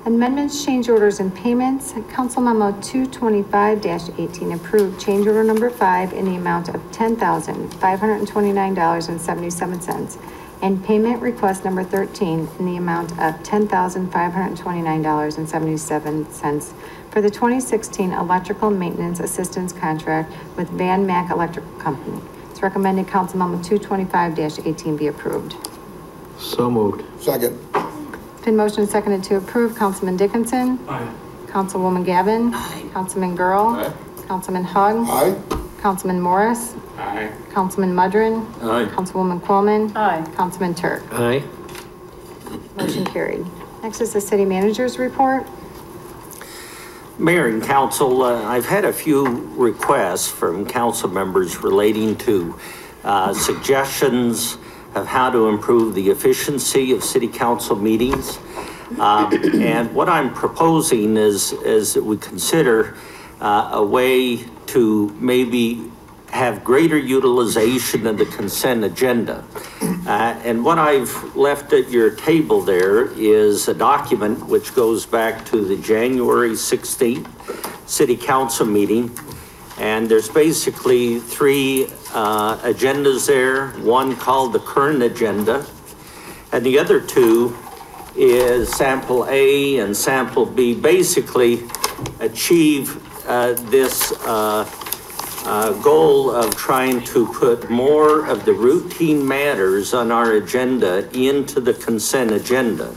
Amendments, change orders, and payments. Council Memo 225-18 approved change order number 5 in the amount of $10,529.77 and payment request number 13 in the amount of $10,529.77 for the 2016 electrical maintenance assistance contract with Van Mack Electrical Company. It's recommended Council Memo 225-18 be approved. So moved. Second. It's been motioned and seconded to approve. Councilman Dickinson? Aye. Councilwoman Gavin? Aye. Councilman Girl? Aye. Councilman Hug? Aye. Councilman Morris? Aye. Councilman Mudrin? Aye. Councilwoman Coleman? Aye. Councilman Turk? Aye. Motion carried. Next is the city manager's report. Mayor and council, I've had a few requests from council members relating to suggestions of how to improve the efficiency of city council meetings. And what I'm proposing is that we consider a way to maybe have greater utilization of the consent agenda. And what I've left at your table there is a document which goes back to the January 16th city council meeting. And there's basically 3 agendas there, one called the current agenda, and the other 2 is sample A and sample B basically achieve this goal of trying to put more of the routine matters on our agenda into the consent agenda.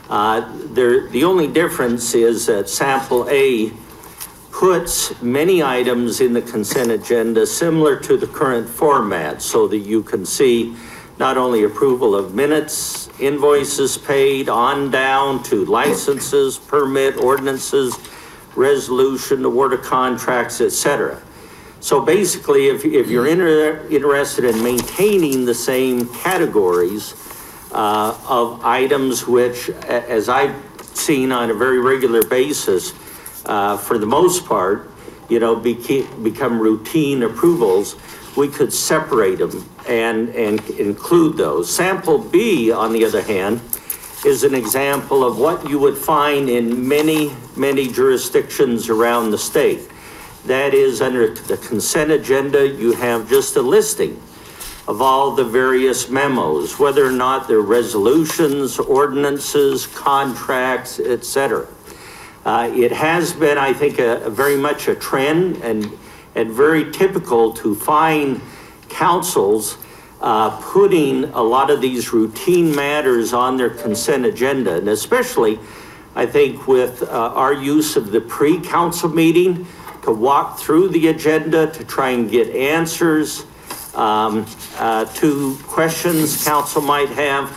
The only difference is that sample A puts many items in the consent agenda similar to the current format, so that you can see not only approval of minutes, invoices paid, on down to licenses, permit, ordinances, resolution, award of contracts, etc. So basically, if you're interested in maintaining the same categories of items which, as I've seen on a very regular basis, for the most part, become routine approvals, we could separate them and include those. Sample B, on the other hand, is an example of what you would find in many jurisdictions around the state. That is, under the consent agenda, you have just a listing of all the various memos, whether or not they're resolutions, ordinances, contracts, etc. It has been, I think, very much a trend and very typical to find councils putting a lot of these routine matters on their consent agenda, and especially, I think, with our use of the pre-council meeting to walk through the agenda to try and get answers to questions council might have.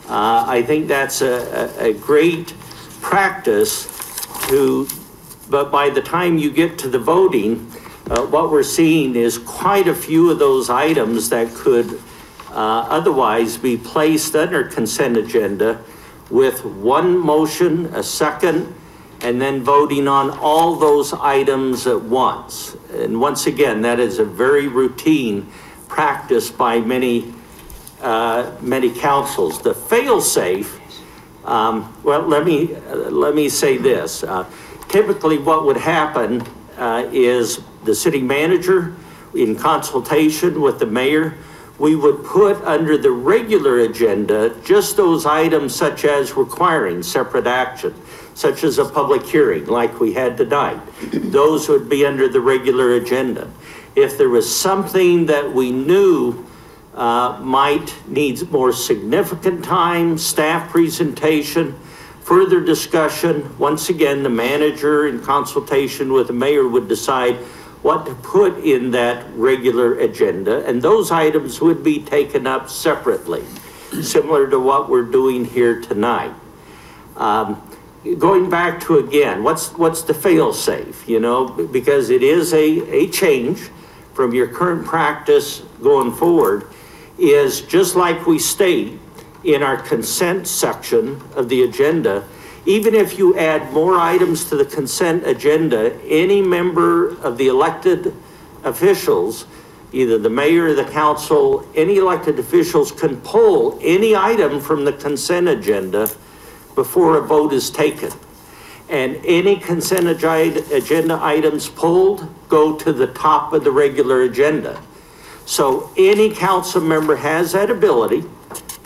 I think that's a great practice but by the time you get to the voting, what we're seeing is quite a few of those items that could otherwise be placed under consent agenda with one motion, a second, and then voting on all those items at once. And once again, that is a very routine practice by many councils. The fail-safe, well, let me say this. Typically what would happen is the city manager, in consultation with the mayor, we would put under the regular agenda just those items such as requiring separate action, such as a public hearing like we had tonight. Those would be under the regular agenda. If there was something that we knew might need more significant time, staff presentation, further discussion, once again, the manager in consultation with the mayor would decide what to put in that regular agenda, and those items would be taken up separately, similar to what we're doing here tonight. Going back to, again, what's the fail-safe, because it is a change from your current practice going forward, is just like we state in our consent section of the agenda, even if you add more items to the consent agenda, any member of the elected officials, either the mayor or the council, any elected officials can pull any item from the consent agenda before a vote is taken. And any consent agenda items pulled go to the top of the regular agenda. So any council member has that ability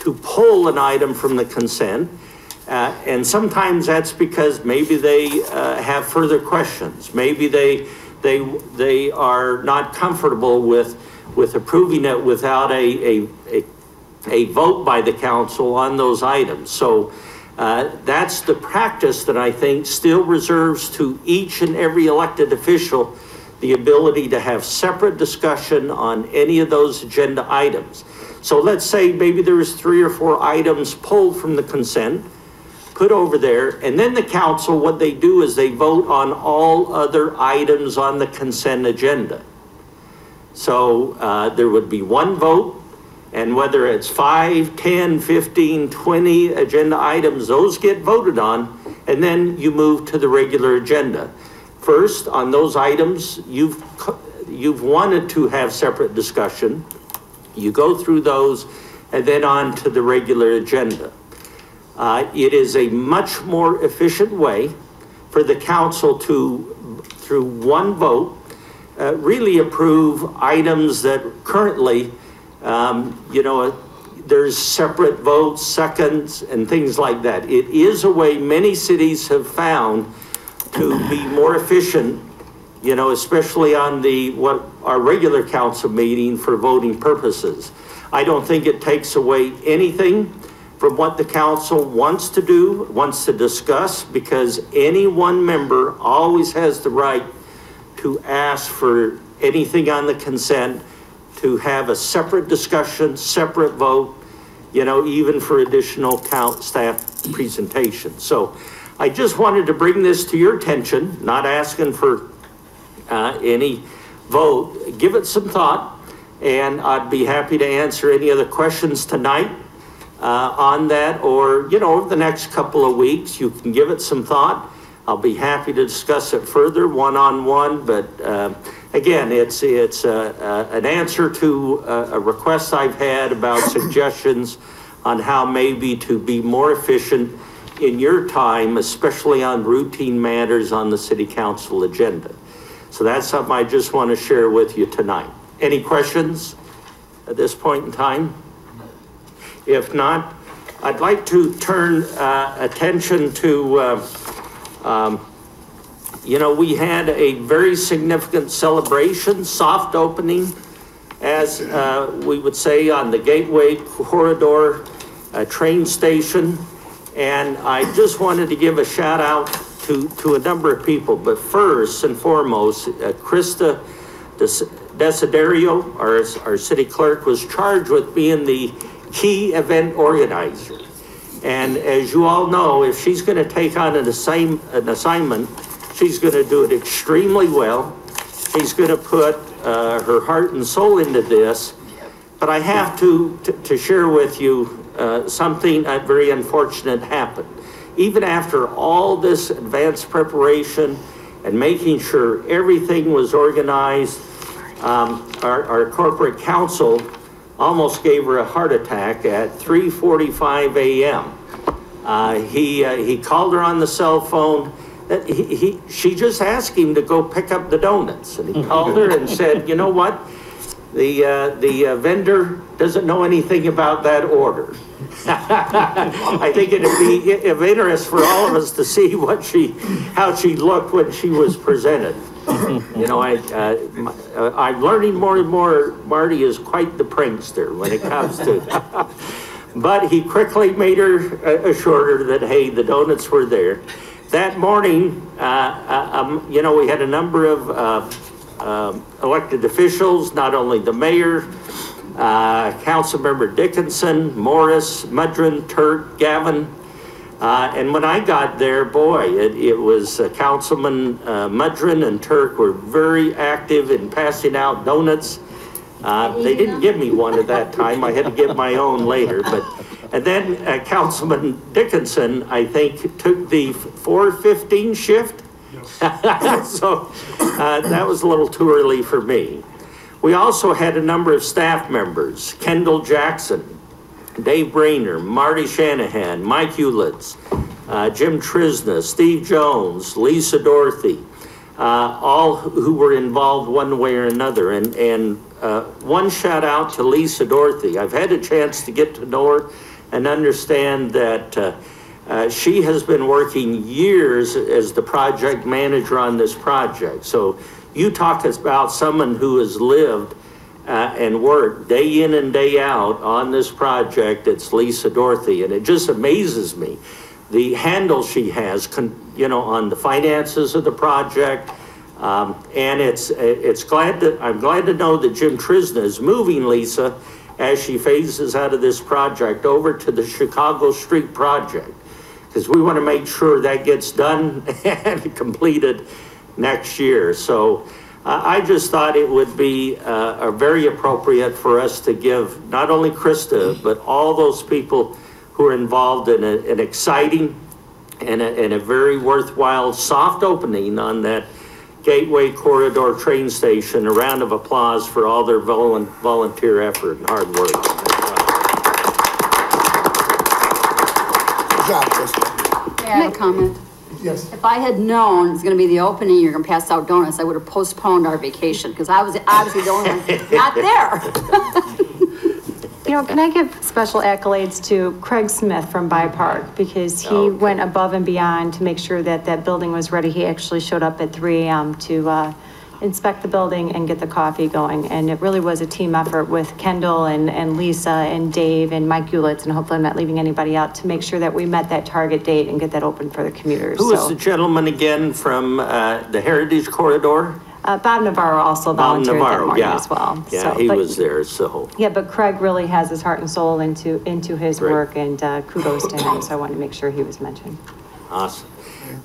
to pull an item from the consent. And sometimes that's because maybe they have further questions. Maybe they are not comfortable with approving it without a vote by the council on those items. So that's the practice that I think still reserves to each and every elected official the ability to have separate discussion on any of those agenda items. So let's say maybe there's 3 or 4 items pulled from the consent, put over there, and then the council, what they do is they vote on all other items on the consent agenda. So there would be one vote, and whether it's 5, 10, 15, 20 agenda items, those get voted on, and then you move to the regular agenda. First, on those items, you've wanted to have separate discussion. You go through those, and then on to the regular agenda. It is a much more efficient way for the council to, through one vote, really approve items that currently, there's separate votes, seconds, and things like that. It is a way many cities have found to be more efficient, you know, especially on what our regular council meeting for voting purposes. I don't think it takes away anything from what the council wants to do, wants to discuss, because any one member always has the right to ask for anything on the consent, to have a separate discussion, separate vote, you know, even for additional staff presentation. So I just wanted to bring this to your attention, not asking for any vote. Give it some thought, and I'd be happy to answer any other questions tonight on that, or, you know, over the next couple of weeks, you can give it some thought. I'll be happy to discuss it further one-on-one, but again, it's an answer to a request I've had about suggestions on how maybe to be more efficient in your time, especially on routine matters on the city council agenda. So that's something I just want to share with you tonight. Any questions at this point in time? If not, I'd like to turn attention to you know, we had a very significant celebration, soft opening, as we would say, on the Gateway Corridor train station. And I just wanted to give a shout out to a number of people, but first and foremost, Krista Desiderio, our city clerk, was charged with being the key event organizer. And as you all know, if she's going to take on an assignment, she's going to do it extremely well. She's going to put her heart and soul into this. But I have to share with you something very unfortunate happened. Even after all this advanced preparation and making sure everything was organized, our corporate counsel almost gave her a heart attack at 3:45 a.m. He called her on the cell phone. She just asked him to go pick up the donuts, and he called her and said, you know what? The vendor doesn't know anything about that order. I think it'd be of interest for all of us to see how she looked when she was presented. You know, I'm learning more and more. Marty is quite the prankster when it comes to. But he quickly made her assure her that, hey, the donuts were there. That morning, you know, we had a number of elected officials, not only the mayor, Councilmember Dickinson, Morris, Mudron, Turk, Gavin. And when I got there, boy, it was Councilman Mudron and Turk were very active in passing out donuts. They didn't give me one at that time. I had to get my own later. And then Councilman Dickinson, I think, took the 4:15 shift. So that was a little too early for me. We also had a number of staff members: Kendall Jackson, Dave Brainer, Marty Shanahan, Mike Hewlitz, Jim Trisna, Steve Jones, Lisa Dorothy, all who were involved one way or another. And one shout out to Lisa Dorothy. I've had a chance to get to know her and understand that she has been working years as the project manager on this project. So you talk about someone who has lived and worked day in and day out on this project. It's Lisa Dorothy, and it just amazes me the handle she has, you know, on the finances of the project. And I'm glad to know that Jim Trisna is moving Lisa as she phases out of this project over to the Chicago Street project, because we want to make sure that gets done and completed next year. So I just thought it would be very appropriate for us to give not only Krista, but all those people who are involved in an exciting and a very worthwhile soft opening on that Gateway Corridor train station a round of applause for all their volunteer effort and hard work. Good job, Krista. May I have a comment? Yes. If I had known it's going to be the opening, you're going to pass out donuts, I would have postponed our vacation, because I was obviously the only one not there. You know, can I give special accolades to Craig Smith from By Park, because he went above and beyond to make sure that that building was ready. He actually showed up at 3 a.m. to inspect the building and get the coffee going. And it really was a team effort with Kendall and Lisa and Dave and Mike Ulitz, and hopefully I'm not leaving anybody out, to make sure that we met that target date and get that open for the commuters. Who was the gentleman again from the Heritage Corridor? Bob Navarro also volunteered that morning as well. Yeah, he was there, so. Yeah, but Craig really has his heart and soul into his work, and kudos to him. So I wanted to make sure he was mentioned. Awesome.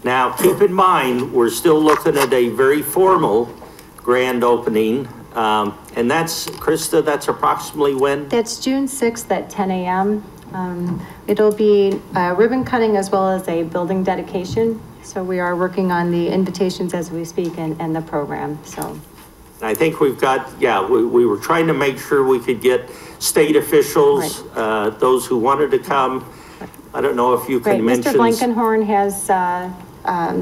Now, keep in mind, we're still looking at a very formal grand opening. And that's, Krista, that's approximately when? That's June 6th at 10 a.m. It'll be ribbon cutting as well as a building dedication. So we are working on the invitations as we speak and the program, so. I think we've got, we were trying to make sure we could get state officials, those who wanted to come. I don't know if you can mention. Mr. Blankenhorn has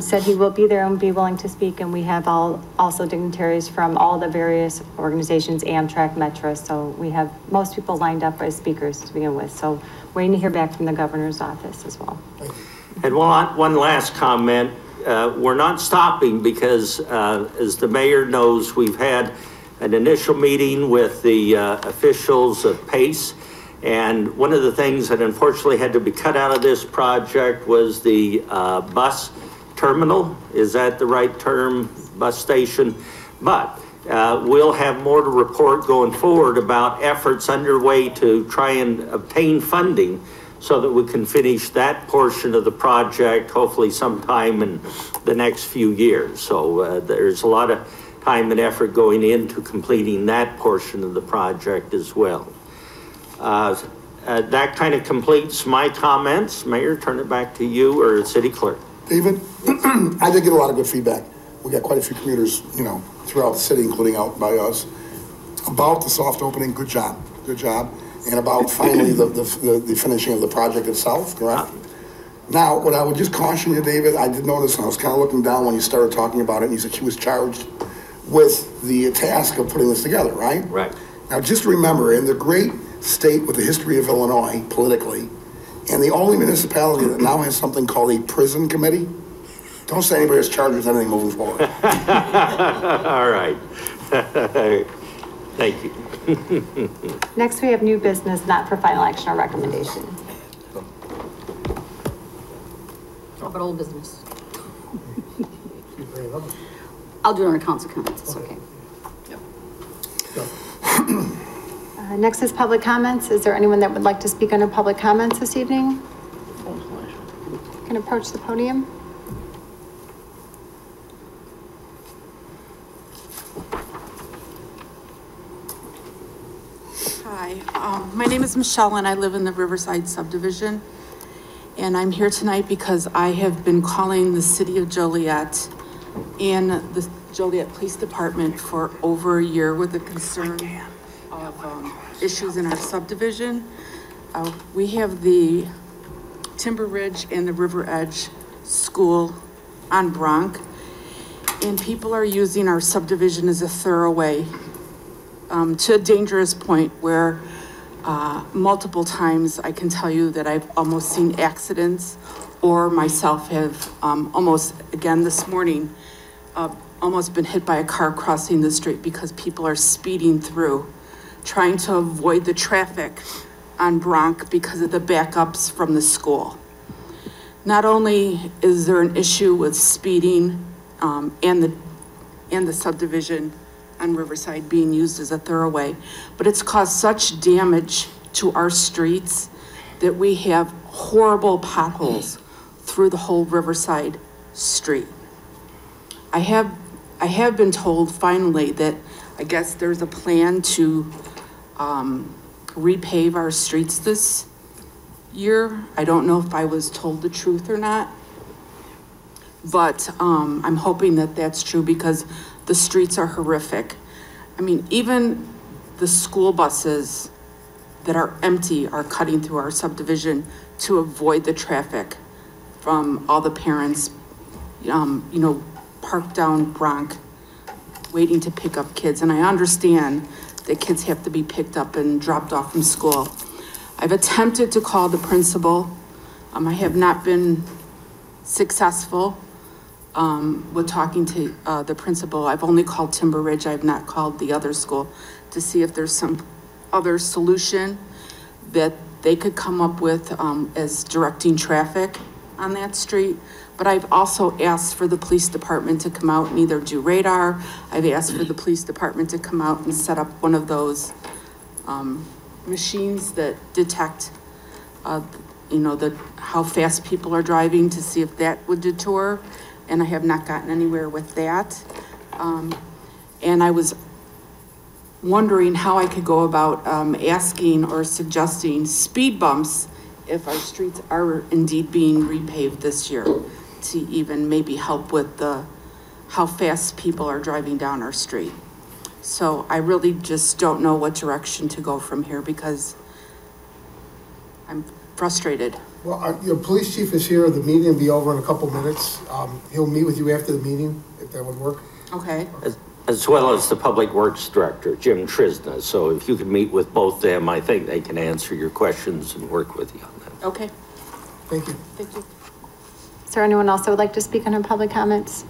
said he will be there and be willing to speak, and we have also dignitaries from all the various organizations, Amtrak, Metro, so we have most people lined up as speakers to begin with. So waiting to hear back from the governor's office as well. And one last comment, we're not stopping because as the mayor knows, we've had an initial meeting with the officials of PACE. And one of the things that unfortunately had to be cut out of this project was the bus terminal. Is that the right term? Bus station? But we'll have more to report going forward about efforts underway to try and obtain funding so that we can finish that portion of the project, hopefully sometime in the next few years. So there's a lot of time and effort going into completing that portion of the project as well. That kind of completes my comments. Mayor, turn it back to you, or City Clerk. David, I did get a lot of good feedback. We got quite a few commuters, you know, throughout the city, including out by us, about the soft opening. Good job, good job. And about finally the finishing of the project itself, correct? Now, what I would just caution you, David, I did notice, and I was kind of looking down when you started talking about it, and you said she was charged with the task of putting this together, right? Right. Now, just remember, in the great state with the history of Illinois, politically, and the only municipality that now has something called a prison committee, don't say anybody's charged with anything moving forward. All right. Thank you. Next, we have new business, not for final action or recommendation. How about old business? I'll do it on council comments, it's okay. Next is public comments. Is there anyone that would like to speak under public comments this evening? Can approach the podium. Hi, my name is Michelle and I live in the Riverside subdivision. And I'm here tonight because I have been calling the city of Joliet and the Joliet Police Department for over a year with a concern of issues in our subdivision. We have the Timber Ridge and the River Edge School on Bronx, and people are using our subdivision as a thoroughway to a dangerous point where multiple times I can tell you that I've almost seen accidents, or myself have almost, again this morning, almost been hit by a car crossing the street because people are speeding through, trying to avoid the traffic on Bronx because of the backups from the school. Not only is there an issue with speeding and the subdivision on Riverside being used as a thoroughway, but it's caused such damage to our streets that we have horrible potholes through the whole Riverside street. I have been told finally that I guess there's a plan to repave our streets this year. I don't know if I was told the truth or not, but I'm hoping that that's true because the streets are horrific. I mean, even the school buses that are empty are cutting through our subdivision to avoid the traffic from all the parents, you know, parked down Bronx, waiting to pick up kids. And I understand the kids have to be picked up and dropped off from school. I've attempted to call the principal. I have not been successful with talking to the principal. I've only called Timber Ridge. I have not called the other school to see if there's some other solution that they could come up with as directing traffic on that street. But I've also asked for the police department to come out and either do radar. I've asked for the police department to come out and set up one of those machines that detect, you know, how fast people are driving, to see if that would deter. And I have not gotten anywhere with that. And I was wondering how I could go about asking or suggesting speed bumps if our streets are indeed being repaved this year, to even maybe help with how fast people are driving down our street. So I really just don't know what direction to go from here because I'm frustrated. Well, your police chief is here. The meeting will be over in a couple minutes. He'll meet with you after the meeting, if that would work. Okay. As well as the Public Works Director, Jim Trisna. So if you could meet with both them, I think they can answer your questions and work with you on that. Okay. Thank you. Thank you. Is there anyone else that would like to speak under public comments?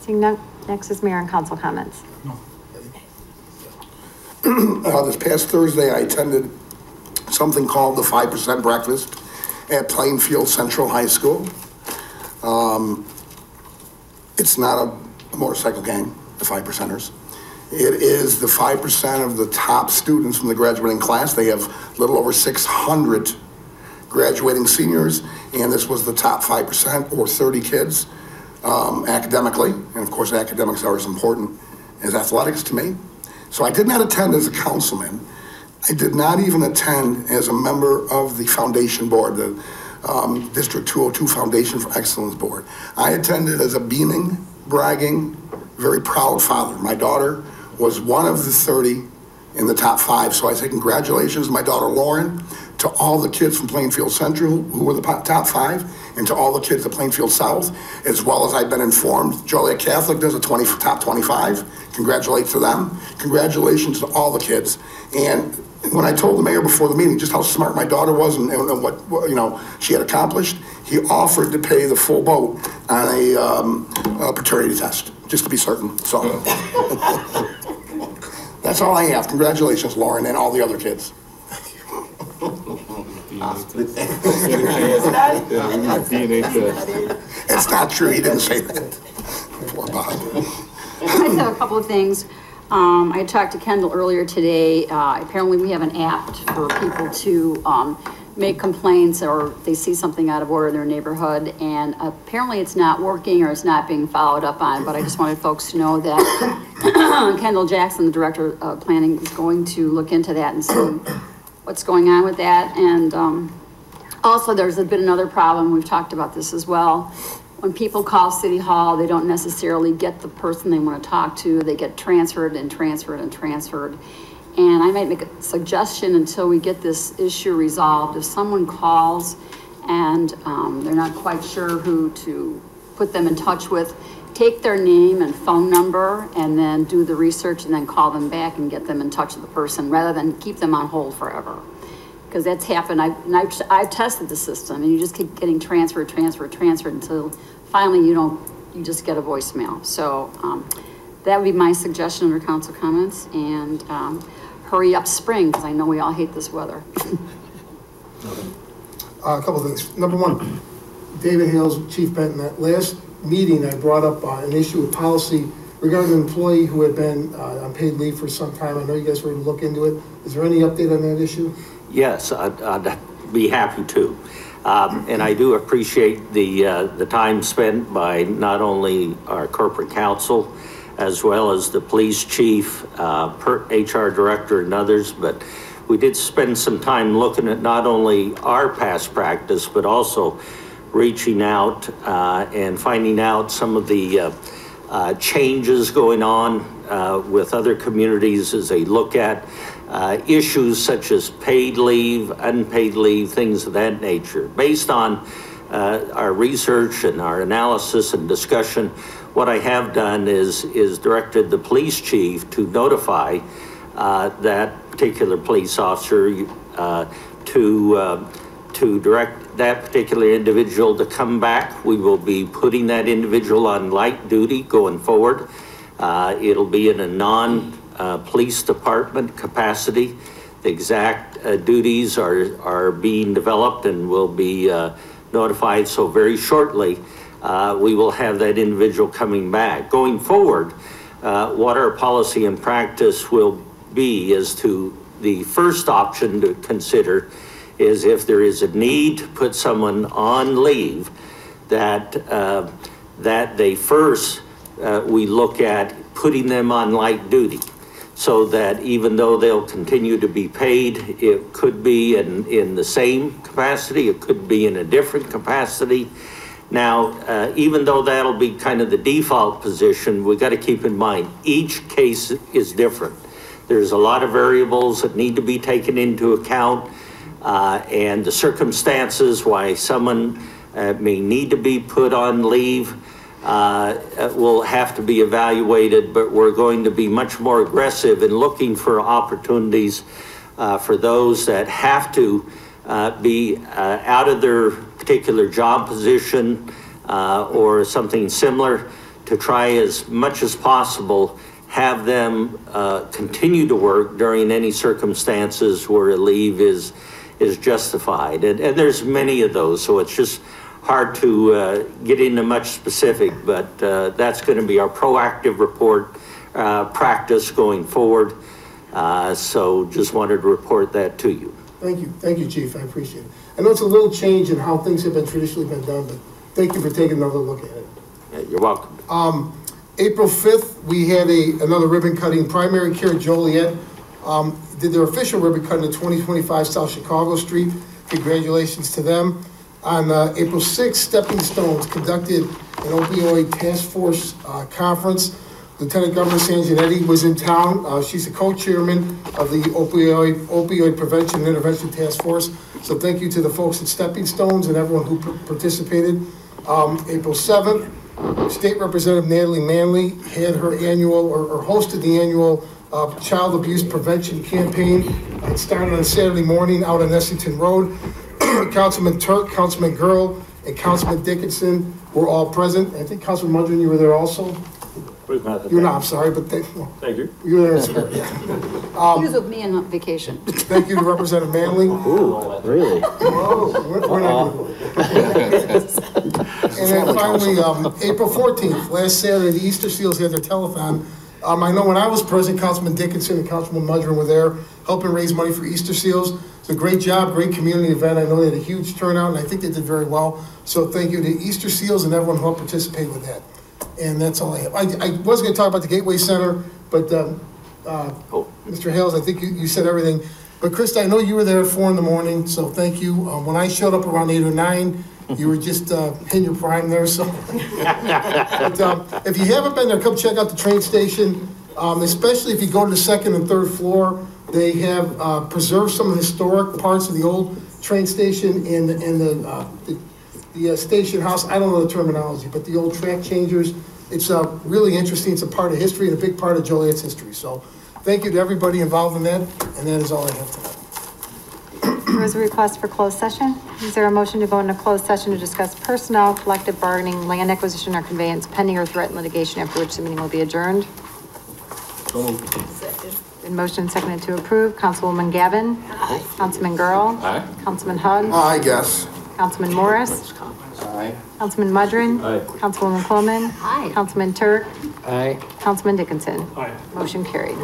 Seeing none, next is mayor and council comments. This past Thursday, I attended something called the 5% Breakfast at Plainfield Central High School. It's not a motorcycle gang, the 5%ers. It is the 5% of the top students from the graduating class. They have a little over 600 graduating seniors, and this was the top 5% or 30 kids academically. And of course, academics are as important as athletics to me. So I did not attend as a councilman. I did not even attend as a member of the foundation board, the District 202 Foundation for Excellence Board. I attended as a beaming, bragging, very proud father. My daughter was one of the 30 in the top 5. So I say congratulations to my daughter Lauren, to all the kids from Plainfield Central who were the top 5, and to all the kids at Plainfield South, as well as I've been informed, Joliet Catholic does a top 25. Congratulations to them. Congratulations to all the kids. And when I told the mayor before the meeting just how smart my daughter was and what you know she had accomplished, he offered to pay the full boat on a paternity test, just to be certain. So that's all I have. Congratulations, Lauren, and all the other kids. It's not true. He didn't say that. Poor Bob. I just have a couple of things. I talked to Kendall earlier today. Apparently we have an app for people to make complaints or if they see something out of order in their neighborhood, and apparently it's not working or it's not being followed up on, but I just wanted folks to know that Kendall Jackson, the Director of Planning, is going to look into that and see what's going on with that. And also there's been another problem, we've talked about this as well. When people call City Hall, they don't necessarily get the person they want to talk to. They get transferred and transferred and transferred. And I might make a suggestion until we get this issue resolved. If someone calls and they're not quite sure who to put them in touch with, take their name and phone number and then do the research and then call them back and get them in touch with the person rather than keep them on hold forever. Because that's happened. I've tested the system and you just keep getting transferred until finally you just get a voicemail. So that would be my suggestion under council comments, and hurry up spring, because I know we all hate this weather. A couple of things. Number one, David Hales, Chief Benton, at last meeting I brought up an issue of policy regarding an employee who had been on paid leave for some time. I know you guys were going to look into it. Is there any update on that issue? Yes, I'd be happy to. And I do appreciate the time spent by not only our corporate counsel, as well as the police chief, HR director and others, but we did spend some time looking at not only our past practice, but also reaching out and finding out some of the changes going on with other communities as they look at issues such as paid leave, unpaid leave, things of that nature. Based on our research and our analysis and discussion, what I have done is directed the police chief to notify that particular police officer to direct that particular individual to come back. We will be putting that individual on light duty going forward. It'll be in a non-police department capacity. The exact duties are being developed and will be notified. So very shortly, we will have that individual coming back. Going forward, what our policy and practice will be is to the first option to consider is if there is a need to put someone on leave, that they first, we look at putting them on light duty, so that even though they'll continue to be paid, it could be in the same capacity, it could be in a different capacity. Now, even though that'll be kind of the default position, we got to keep in mind, each case is different. There's a lot of variables that need to be taken into account, and the circumstances why someone may need to be put on leave will have to be evaluated, but we're going to be much more aggressive in looking for opportunities for those that have to be out of their particular job position or something similar, to try as much as possible have them continue to work during any circumstances where a leave is justified. And there's many of those, so it's just hard to get into much specific, but that's going to be our proactive report practice going forward. So just wanted to report that to you. Thank you, Chief, I appreciate it. I know it's a little change in how things have been traditionally been done, but thank you for taking another look at it. Yeah, you're welcome. April 5th, we had another ribbon cutting. Primary Care Joliet did their official ribbon cutting at 2025 South Chicago Street. Congratulations to them. On April 6th, Stepping Stones conducted an opioid task force conference. Lieutenant Governor Sanginetti was in town. She's the co-chairman of the opioid prevention and intervention task force. So thank you to the folks at Stepping Stones and everyone who participated. April 7th, State Representative Natalie Manley had her annual, or hosted the annual Child Abuse Prevention Campaign. It started on Saturday morning out on Essington Road. Councilman Turk, Councilman Girl, and Councilman Dickinson were all present. I think Councilman Mudrin, you were there also? You're not, I'm sorry, but thank you. You were there as well, yeah. He was with me on vacation. Thank you to Representative Manley. Ooh, really? We're not And then finally, April 14th, last Saturday, the Easter Seals had their telethon. I know when I was president, Councilman Dickinson and Councilman Mudrin were there helping raise money for Easter Seals. It's a great job, great community event. I know they had a huge turnout, and I think they did very well. So thank you to Easter Seals and everyone who helped participate with that. And that's all I have. I was going to talk about the Gateway Center, but Mr. Hales, I think you said everything. But Krista, I know you were there at 4 in the morning, so thank you. When I showed up around 8 or 9, you were just in your prime there. So, but, if you haven't been there, come check out the train station. Especially if you go to the second and third floor, they have preserved some of the historic parts of the old train station and the station house. I don't know the terminology, but the old track changers. It's really interesting. It's a part of history and a big part of Joliet's history. So thank you to everybody involved in that. And that is all I have tonight. There was a request for closed session. Is there a motion to go into closed session to discuss personnel, collective bargaining, land acquisition or conveyance, pending or threatened litigation, after which the meeting will be adjourned? Second. In motion seconded to approve. Councilwoman Gavin. Aye. Councilman Girl. Aye. Councilman Hug. I guess. Councilman Morris. Aye. Councilman Mudrin. Aye. Councilwoman Coleman. Aye. Councilman Turk. Aye. Councilman Dickinson. Aye. Motion carried.